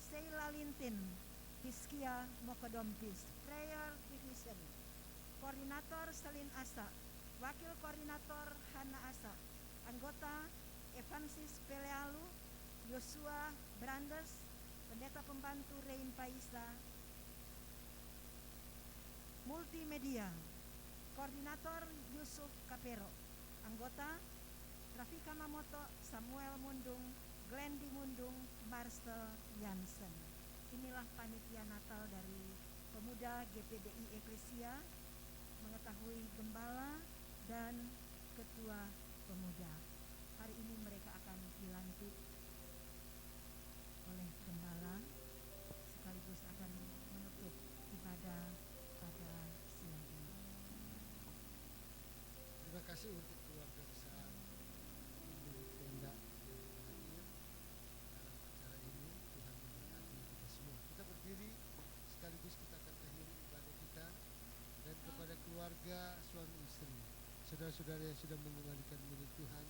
Sheila Lintin, Hiskia Mokodompis. Prayer Division, Koordinator Selin Asa, Wakil Koordinator Hana Asa, anggota Evansis Pelealu, Yosua Brandes, Pendeta Pembantu Rein Paisa, Multimedia, Koordinator Yusuf Kapero, anggota Rafika Mamoto, Samuel Mundung, Glendy Mundung, Marcel Jansen. Inilah panitia Natal dari Pemuda GPDI Eklesia, mengetahui gembala dan ketua pemuda. Hari ini mereka akan dilantik oleh gembala sekaligus akan menutup ibadah pada siang ini. Terima kasih untuk keluarga besar Ibu Tenda hadir dalam acara ini. Tuhan memberkati kita semua. Kita berdiri sekaligus kita akan akhiri ibadah kita, dan kepada keluarga suami istri, saudara-saudara yang sudah mengembalikan milik Tuhan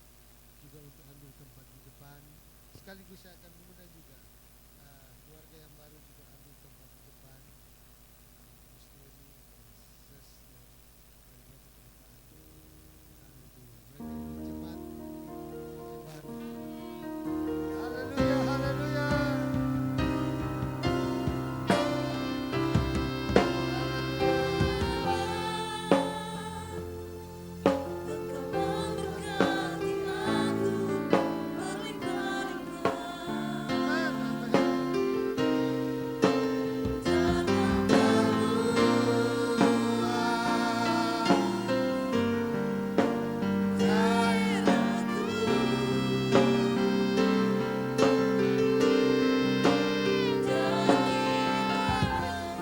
juga untuk ambil tempat di depan. Sekaligus saya akan mengundang juga keluarga yang baru juga ambil tempat di depan. Misteri, ses yang berbuat ke depan. Mereka ini jemaat yang baru. Haleluya, haleluya.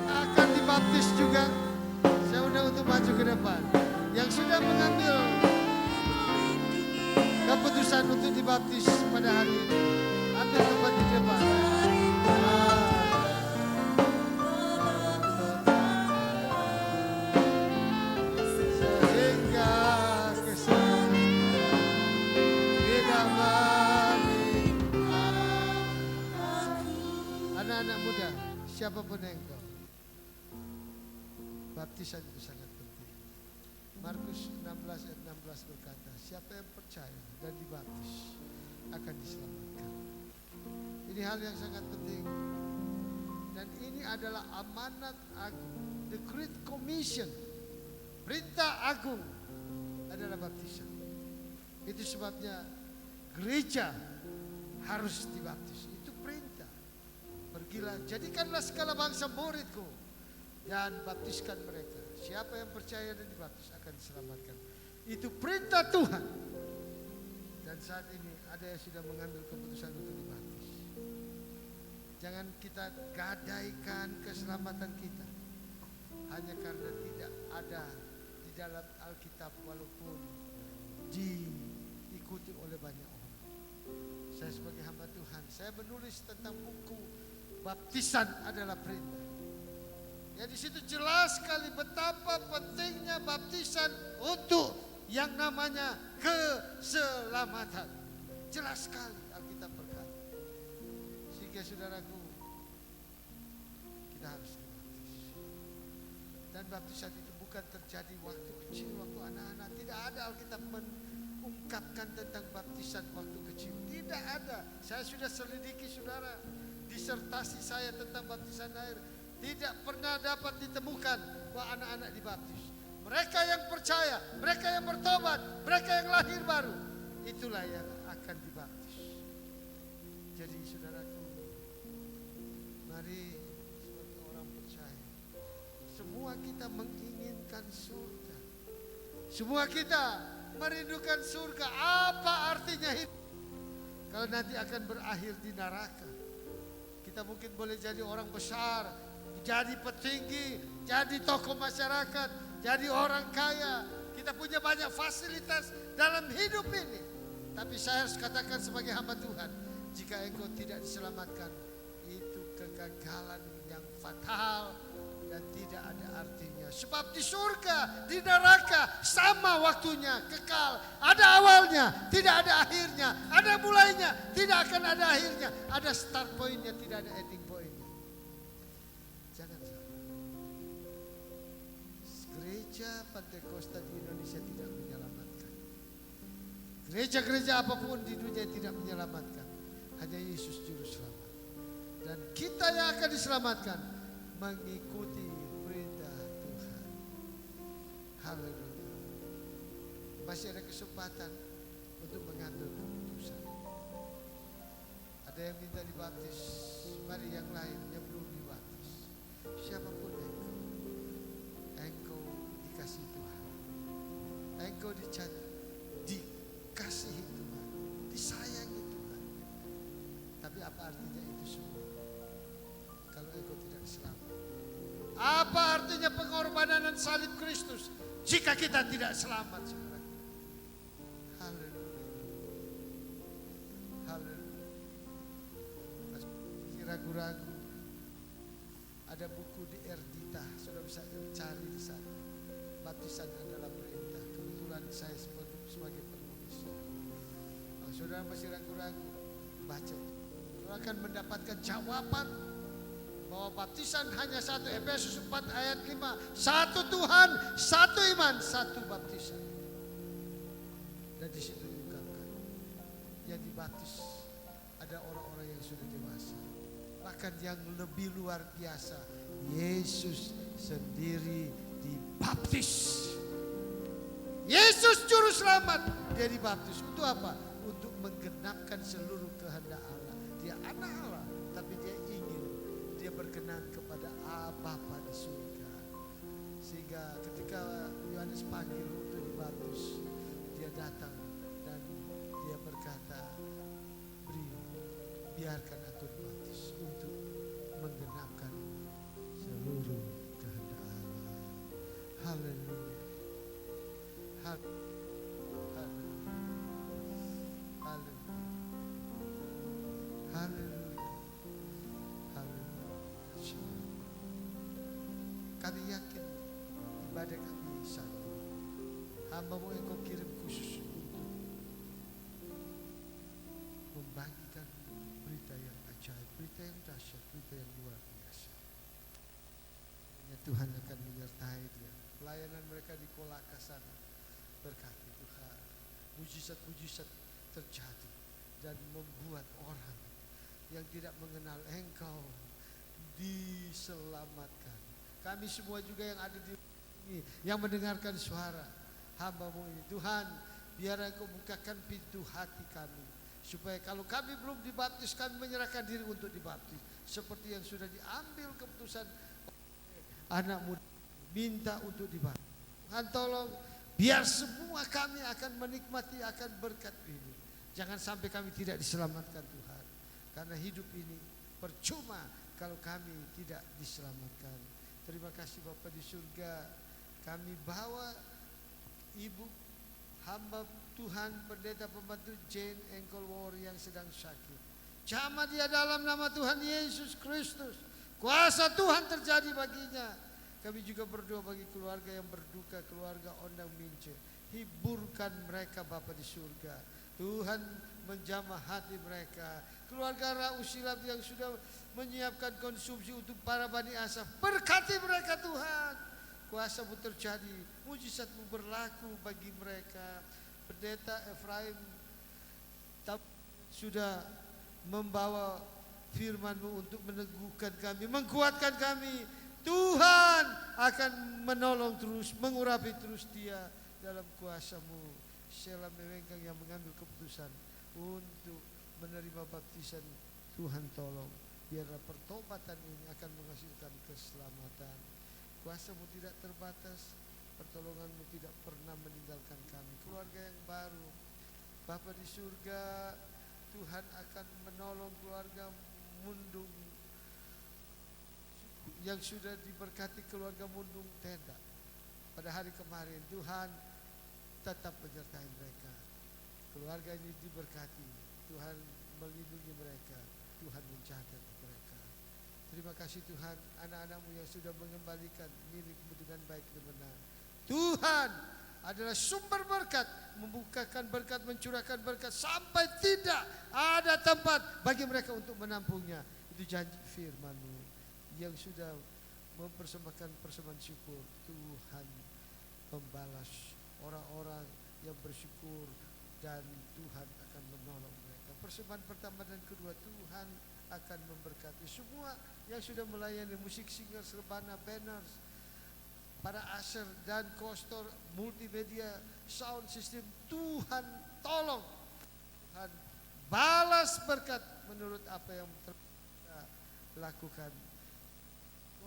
Akan dibaptis juga. Saya undang untuk maju ke depan. Yang sudah mengambil keputusan untuk dibaptis pada hari ini, ambil tempat di depan. Sehingga kesan tidak anak-anak muda, siapapun engkau, baptisan itu sangat penting. Markus 16 ayat 16 berkata, siapa yang percaya dan dibaptis akan diselamatkan. Ini hal yang sangat penting. Dan ini adalah amanat agung. The Great Commission, perintah agung adalah baptisan. Itu sebabnya gereja harus dibaptis. Itu perintah. Pergilah, jadikanlah segala bangsa muridku dan baptiskan mereka. Siapa yang percaya dan dibaptis akan diselamatkan. Itu perintah Tuhan. Dan saat ini ada yang sudah mengambil keputusan untuk dibaptis. Jangan kita gadaikan keselamatan kita hanya karena tidak ada di dalam Alkitab walaupun diikuti oleh banyak orang. Saya sebagai hamba Tuhan, saya menulis tentang buku baptisan adalah perintah. Ya, di situ jelas sekali betapa pentingnya baptisan untuk yang namanya keselamatan. Jelas sekali Alkitab berkata. Sehingga saudaraku, kita harus dibaptis. Dan baptisan itu bukan terjadi waktu kecil, waktu anak-anak. Tidak ada Alkitab mengungkapkan tentang baptisan waktu kecil. Tidak ada. Saya sudah selidiki saudara, disertasi saya tentang baptisan air. Tidak pernah dapat ditemukan bahwa anak-anak dibaptis. Mereka yang percaya, mereka yang bertobat, mereka yang lahir baru, itulah yang akan dibaptis. Jadi saudaraku, mari sebagai orang percaya, semua kita menginginkan surga. Semua kita merindukan surga. Apa artinya hidup kalau nanti akan berakhir di neraka? Kita mungkin boleh jadi orang besar, jadi petinggi, jadi tokoh masyarakat, jadi orang kaya. Kita punya banyak fasilitas dalam hidup ini. Tapi saya harus katakan sebagai hamba Tuhan, jika engkau tidak diselamatkan, itu kegagalan yang fatal dan tidak ada artinya. Sebab di surga, di neraka sama waktunya, kekal. Ada awalnya, tidak ada akhirnya. Ada mulainya, tidak akan ada akhirnya. Ada start pointnya, tidak ada ending pointnya. Jangan salah. gereja Pantai Kosta di Indonesia tidak menyelamatkan. Gereja-gereja apapun di dunia tidak menyelamatkan. Hanya Yesus Juru Selamat. Dan kita yang akan diselamatkan mengikuti perintah Tuhan. Haleluya. Masih ada kesempatan untuk mengambil keputusan. Ada yang minta dibaptis, mari yang lain yang belum dibaptis. Siapapun engkau dikasih Tuhan. Engkau dikasihi Tuhan, disayangi Tuhan. Tapi apa artinya itu semua kalau engkau tidak selamat? Apa artinya pengorbanan dan salib Kristus jika kita tidak selamat, saudara? Haleluya. Haleluya. Masih ragu-ragu, ada buku di Erdita, sudah bisa cari di sana. Baptisan adalah perintah. Kebetulan saya sebagai penulis. Kalau saudara masih ragu-ragu, baca. Saudara akan mendapatkan jawaban bahwa baptisan hanya satu. Efesus 4 ayat 5. Satu Tuhan, satu iman, satu baptisan. Dan di situ diungkapkan yang dibaptis ada orang-orang yang sudah dewasa. Bahkan yang lebih luar biasa, Yesus sendiri dibaptis. Yesus Juru Selamat, dia dibaptis. Untuk apa? Untuk menggenapkan seluruh kehendak Allah. Dia anak Allah, tapi dia ingin, dia berkenan kepada Bapa di surga. Sehingga ketika Yohanes panggil untuk dibaptis, dia datang dan dia berkata, biarkan aku dibaptis untuk menggenapkan seluruh kehendak Allah. Haleluya. Haleluya. Haleluya. Haleluya. Haleluya. Kami yakin ibadah kami satu. Hamba-Mu yang Kau kirim khusus untuk membagikan berita yang ajaib, berita yang dahsyat, berita yang luar biasa. Tuhan akan menyertai dia. Pelayanan mereka di Kolaka sana, berkati Tuhan. Mujizat-mujizat terjadi dan membuat orang yang tidak mengenal Engkau diselamatkan. Kami semua juga yang ada di sini, yang mendengarkan suara hamba-Mu ini, Tuhan, biar Engkau bukakan pintu hati kami, supaya kalau kami belum dibaptis, kami menyerahkan diri untuk dibaptis. Seperti yang sudah diambil keputusan anak muda, minta untuk dibaptis. Tuhan tolong, biar semua kami akan menikmati akan berkat ini. Jangan sampai kami tidak diselamatkan Tuhan. Karena hidup ini percuma kalau kami tidak diselamatkan. Terima kasih Bapa di surga. Kami bawa Ibu hamba Tuhan pendeta pembantu Jane Engkol War yang sedang sakit. Jamah dia dalam nama Tuhan Yesus Kristus. Kuasa Tuhan terjadi baginya. Kami juga berdoa bagi keluarga yang berduka, keluarga Ondang Mince. Hiburkan mereka Bapa di surga. Tuhan menjamah hati mereka. Keluarga Rausilap yang sudah menyiapkan konsumsi untuk para Bani Asaf. Berkati mereka Tuhan. Kuasa-Mu terjadi, mujizat-Mu berlaku bagi mereka. Pendeta Efraim sudah membawa firman-Mu untuk meneguhkan kami, menguatkan kami. Tuhan akan menolong terus, mengurapi terus dia dalam kuasa-Mu. Selah mewengkang yang mengambil keputusan untuk menerima baptisan, Tuhan tolong, biarlah pertobatan ini akan menghasilkan keselamatan. Kuasa-Mu tidak terbatas, pertolongan-Mu tidak pernah meninggalkan kami. Keluarga yang baru, Bapa di surga, Tuhan akan menolong keluarga Mundung yang sudah diberkati, keluarga Mundung Tenda. Pada hari kemarin Tuhan tetap menyertai mereka. Keluarga ini diberkati, Tuhan melindungi mereka, Tuhan menjaga mereka. Terima kasih Tuhan, anak-anak-Mu yang sudah mengembalikan milik-Mu dengan baik dan benar. Tuhan adalah sumber berkat, membukakan berkat, mencurahkan berkat sampai tidak ada tempat bagi mereka untuk menampungnya. Itu janji firman-Mu yang sudah mempersembahkan persembahan syukur, Tuhan membalas orang-orang yang bersyukur dan Tuhan akan menolong mereka. Persembahan pertama dan kedua, Tuhan akan memberkati semua yang sudah melayani, musik singers, rebana, banners, para usher dan kostor, multimedia, sound system. Tuhan tolong, Tuhan balas berkat menurut apa yang kita lakukan.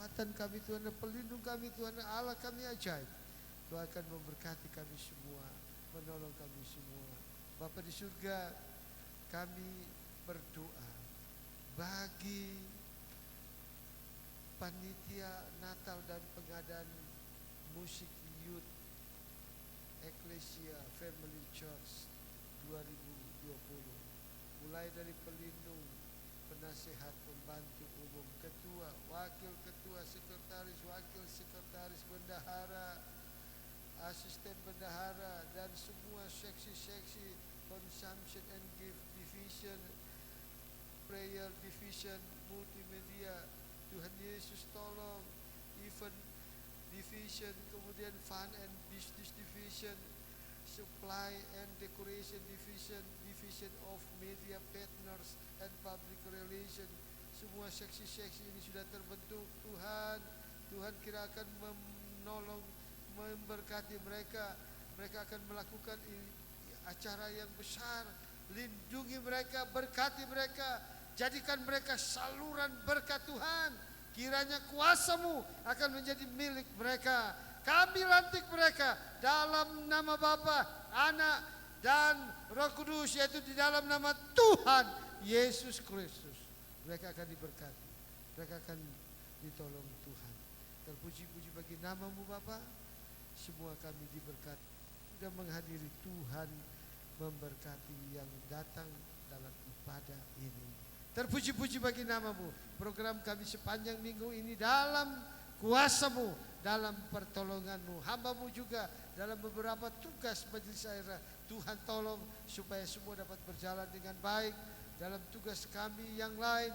Kekuatan kami Tuhan, pelindung kami Tuhan, Allah kami ajaib. Tuhan akan memberkati kami semua, menolong kami semua. Bapa di surga, kami berdoa bagi panitia Natal dan pengadaan musik youth Ecclesia Family Church 2020, mulai dari pelindung, penasehat, pembantu umum, ketua, wakil ketua, sekretaris, wakil sekretaris, bendahara, asisten bendahara, dan semua seksi-seksi, consumption and gift division, prayer division, multimedia. Tuhan Yesus tolong, event division, kemudian fund and business division, supply and decoration division, division of media partners and public relation. Semua seksi-seksi ini sudah terbentuk. Tuhan kira akan menolong, memberkati mereka. Mereka akan melakukan acara yang besar. Lindungi mereka, berkati mereka, jadikan mereka saluran berkat Tuhan. Kiranya kuasa-Mu akan menjadi milik mereka. Kami lantik mereka dalam nama Bapa, Anak, dan Roh Kudus, yaitu di dalam nama Tuhan Yesus Kristus. Mereka akan diberkati, mereka akan ditolong Tuhan. Terpuji-puji bagi nama-Mu Bapa. Semua kami diberkati, sudah menghadiri. Tuhan memberkati yang datang dalam ibadah ini. Terpuji-puji bagi nama-Mu. Program kami sepanjang minggu ini dalam kuasa-Mu, dalam pertolongan-Mu. Hamba-Mu juga dalam beberapa tugas majelis daerah. Tuhan tolong supaya semua dapat berjalan dengan baik. Dalam tugas kami yang lain,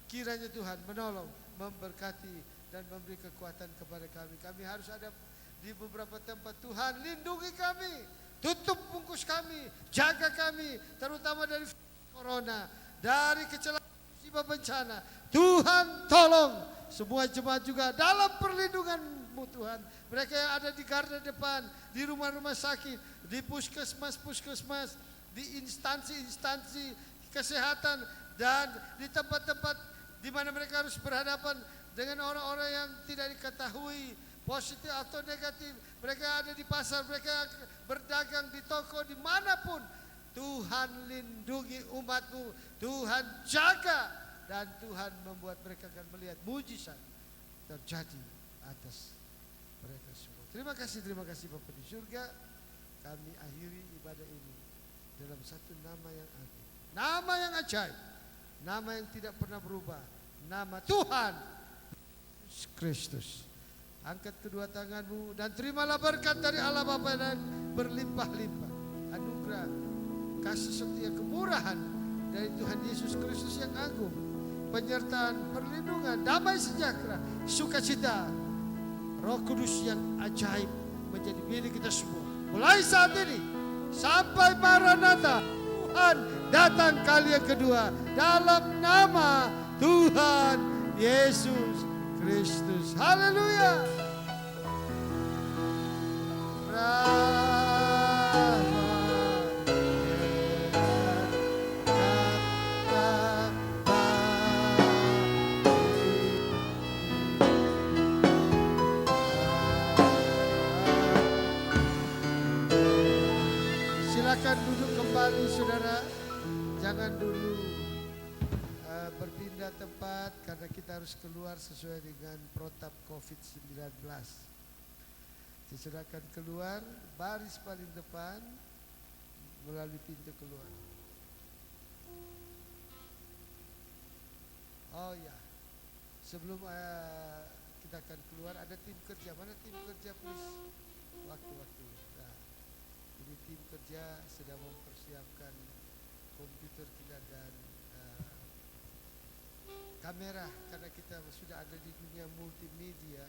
kiranya Tuhan menolong, memberkati, dan memberi kekuatan kepada kami. Kami harus ada di beberapa tempat. Tuhan lindungi kami, tutup bungkus kami, jaga kami, terutama dari corona, dari kecelakaan, musibah, bencana. Tuhan tolong semua jemaat juga dalam perlindungan-Mu Tuhan. Mereka yang ada di garda depan, di rumah-rumah sakit, di puskesmas, di instansi-instansi kesehatan, dan di tempat-tempat di mana mereka harus berhadapan dengan orang-orang yang tidak diketahui positif atau negatif. Mereka ada di pasar, mereka berdagang di toko, dimanapun. Tuhan lindungi umat-Mu, Tuhan jaga, dan Tuhan membuat mereka akan melihat mujizat terjadi atas mereka semua. Terima kasih Bapa di surga. Kami akhiri ibadah ini dalam satu nama yang agung, nama yang ajaib, nama yang tidak pernah berubah, nama Tuhan Yesus Kristus. Angkat kedua tanganmu dan terimalah berkat dari Allah Bapa dan berlimpah-limpah anugerah, kasih setia, kemurahan dari Tuhan Yesus Kristus yang agung, penyertaan, perlindungan, damai sejahtera, sukacita, Roh Kudus yang ajaib menjadi milik kita semua. Mulai saat ini sampai Maranatha, Tuhan datang kali yang kedua dalam nama Tuhan Yesus Kristus. Haleluya. Silakan duduk kembali saudara. Jangan dulu berpindah tempat karena kita harus keluar sesuai dengan protap COVID-19. Silakan keluar, baris paling depan melalui pintu keluar. Oh ya, sebelum kita akan keluar ada tim kerja. Mana tim kerja please? Waktu-waktu. Nah, ini tim kerja sedang mempersiapkan komputer kita dan kamera, karena kita sudah ada di dunia multimedia,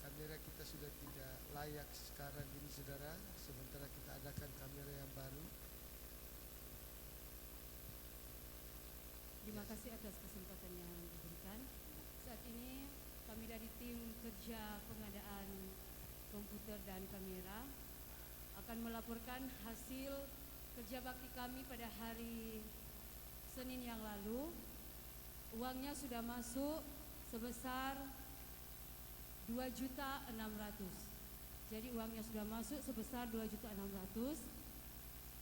kamera kita sudah tidak layak sekarang ini saudara, sementara kita adakan kamera yang baru. Terima kasih atas kesempatan yang diberikan. Saat ini kami dari tim kerja pengadaan komputer dan kamera akan melaporkan hasil kerja bakti kami pada hari Senin yang lalu. Uangnya sudah masuk sebesar 2.600.000. Jadi uangnya sudah masuk sebesar 2.600.000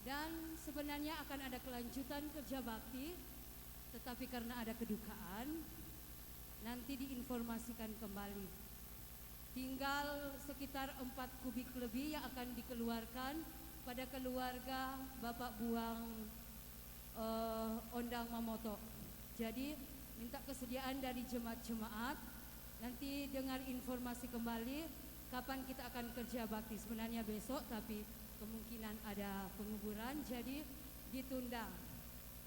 dan sebenarnya akan ada kelanjutan kerja bakti, tetapi karena ada kedukaan nanti diinformasikan kembali. Tinggal sekitar 4 kubik lebih yang akan dikeluarkan pada keluarga Bapak Buang Ondang Mamoto. Jadi minta kesediaan dari jemaat-jemaat, nanti dengar informasi kembali kapan kita akan kerja bakti. Sebenarnya besok, tapi kemungkinan ada penguburan, jadi ditunda.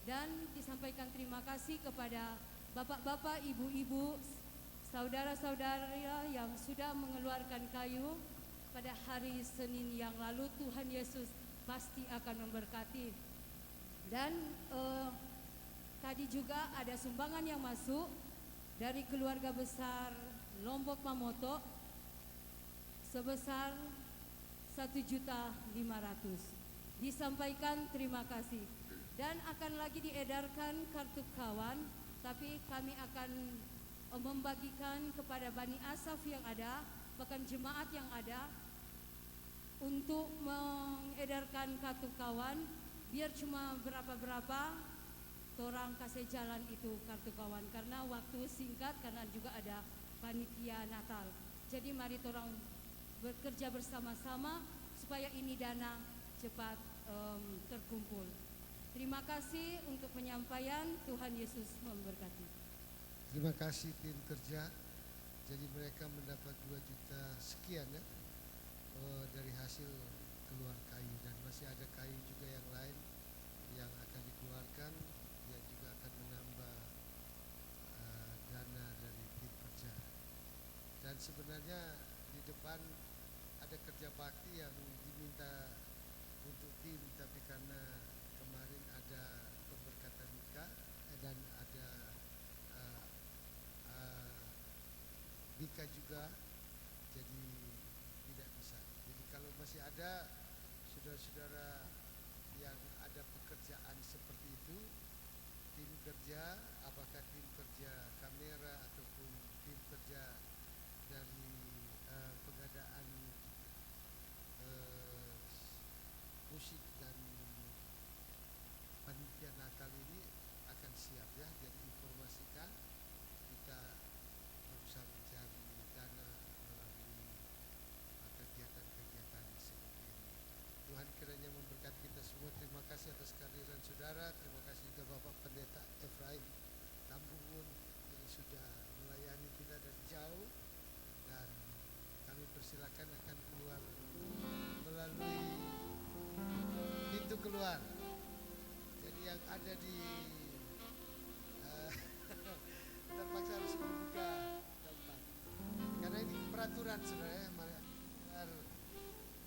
Dan disampaikan terima kasih kepada bapak-bapak, ibu-ibu, saudara-saudara yang sudah mengeluarkan kayu pada hari Senin yang lalu. Tuhan Yesus pasti akan memberkati. Dan tadi juga ada sumbangan yang masuk dari keluarga besar Lombok Mamoto sebesar 1.500.000. Disampaikan terima kasih. Dan akan lagi diedarkan kartu kawan, tapi kami akan membagikan kepada Bani Asaf yang ada, bahkan jemaat yang ada, untuk mengedarkan kartu kawan, biar cuma berapa-berapa torang kasih jalan itu kartu kawan, karena waktu singkat, karena juga ada panitia Natal. Jadi mari torang bekerja bersama-sama supaya ini dana cepat terkumpul. Terima kasih untuk penyampaian. Tuhan Yesus memberkati. Terima kasih tim kerja. Jadi mereka mendapat 2 juta sekian ya, dari hasil keluar kayu, dan masih ada kayu juga yang lain yang akan dikeluarkan, yang juga akan menambah dana dari tim kerja. Dan sebenarnya di depan ada kerja bakti yang diminta untuk tim, tapi karena kemarin ada pemberkatan nikah dan ada nikah juga, jadi tidak bisa. Jadi kalau masih ada saudara-saudara yang ada pekerjaan seperti itu, tim kerja, apakah tim kerja kamera ataupun tim kerja dari pengadaan musik dan panitia Natal ini akan siap ya. Jadi informasikan, kita berusaha mencari dana melalui kegiatan-kegiatan seperti ini. Tuhan kiranya memberkati kita semua. Terima kasih atas kehadiran saudara. Terima kasih juga Bapak Pendeta Efraim Tambungun yang sudah melayani kita dari jauh, dan kami persilakan akan keluar melalui pintu keluar. Jadi yang ada di terpaksa harus membuka tempat, karena ini peraturan sebenarnya. Keluar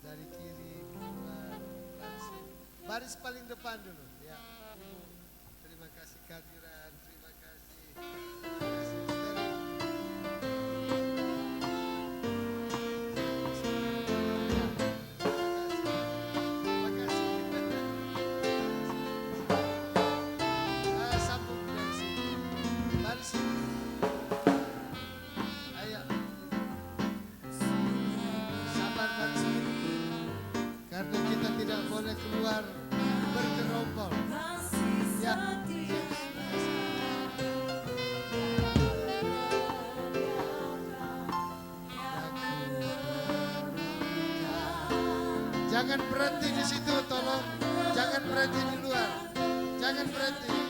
dari kiri, keluar langsung baris paling depan dulu ya. Ibu, terima kasih kehadiran, terima kasih. Terima kasih Misteri. Sambung dari sini, baris sini. Ayo, sabar baris sini, karena kita tidak boleh keluar bergerombol. Ya. Jangan berhenti di situ, tolong. Jangan berhenti di luar. Jangan berhenti.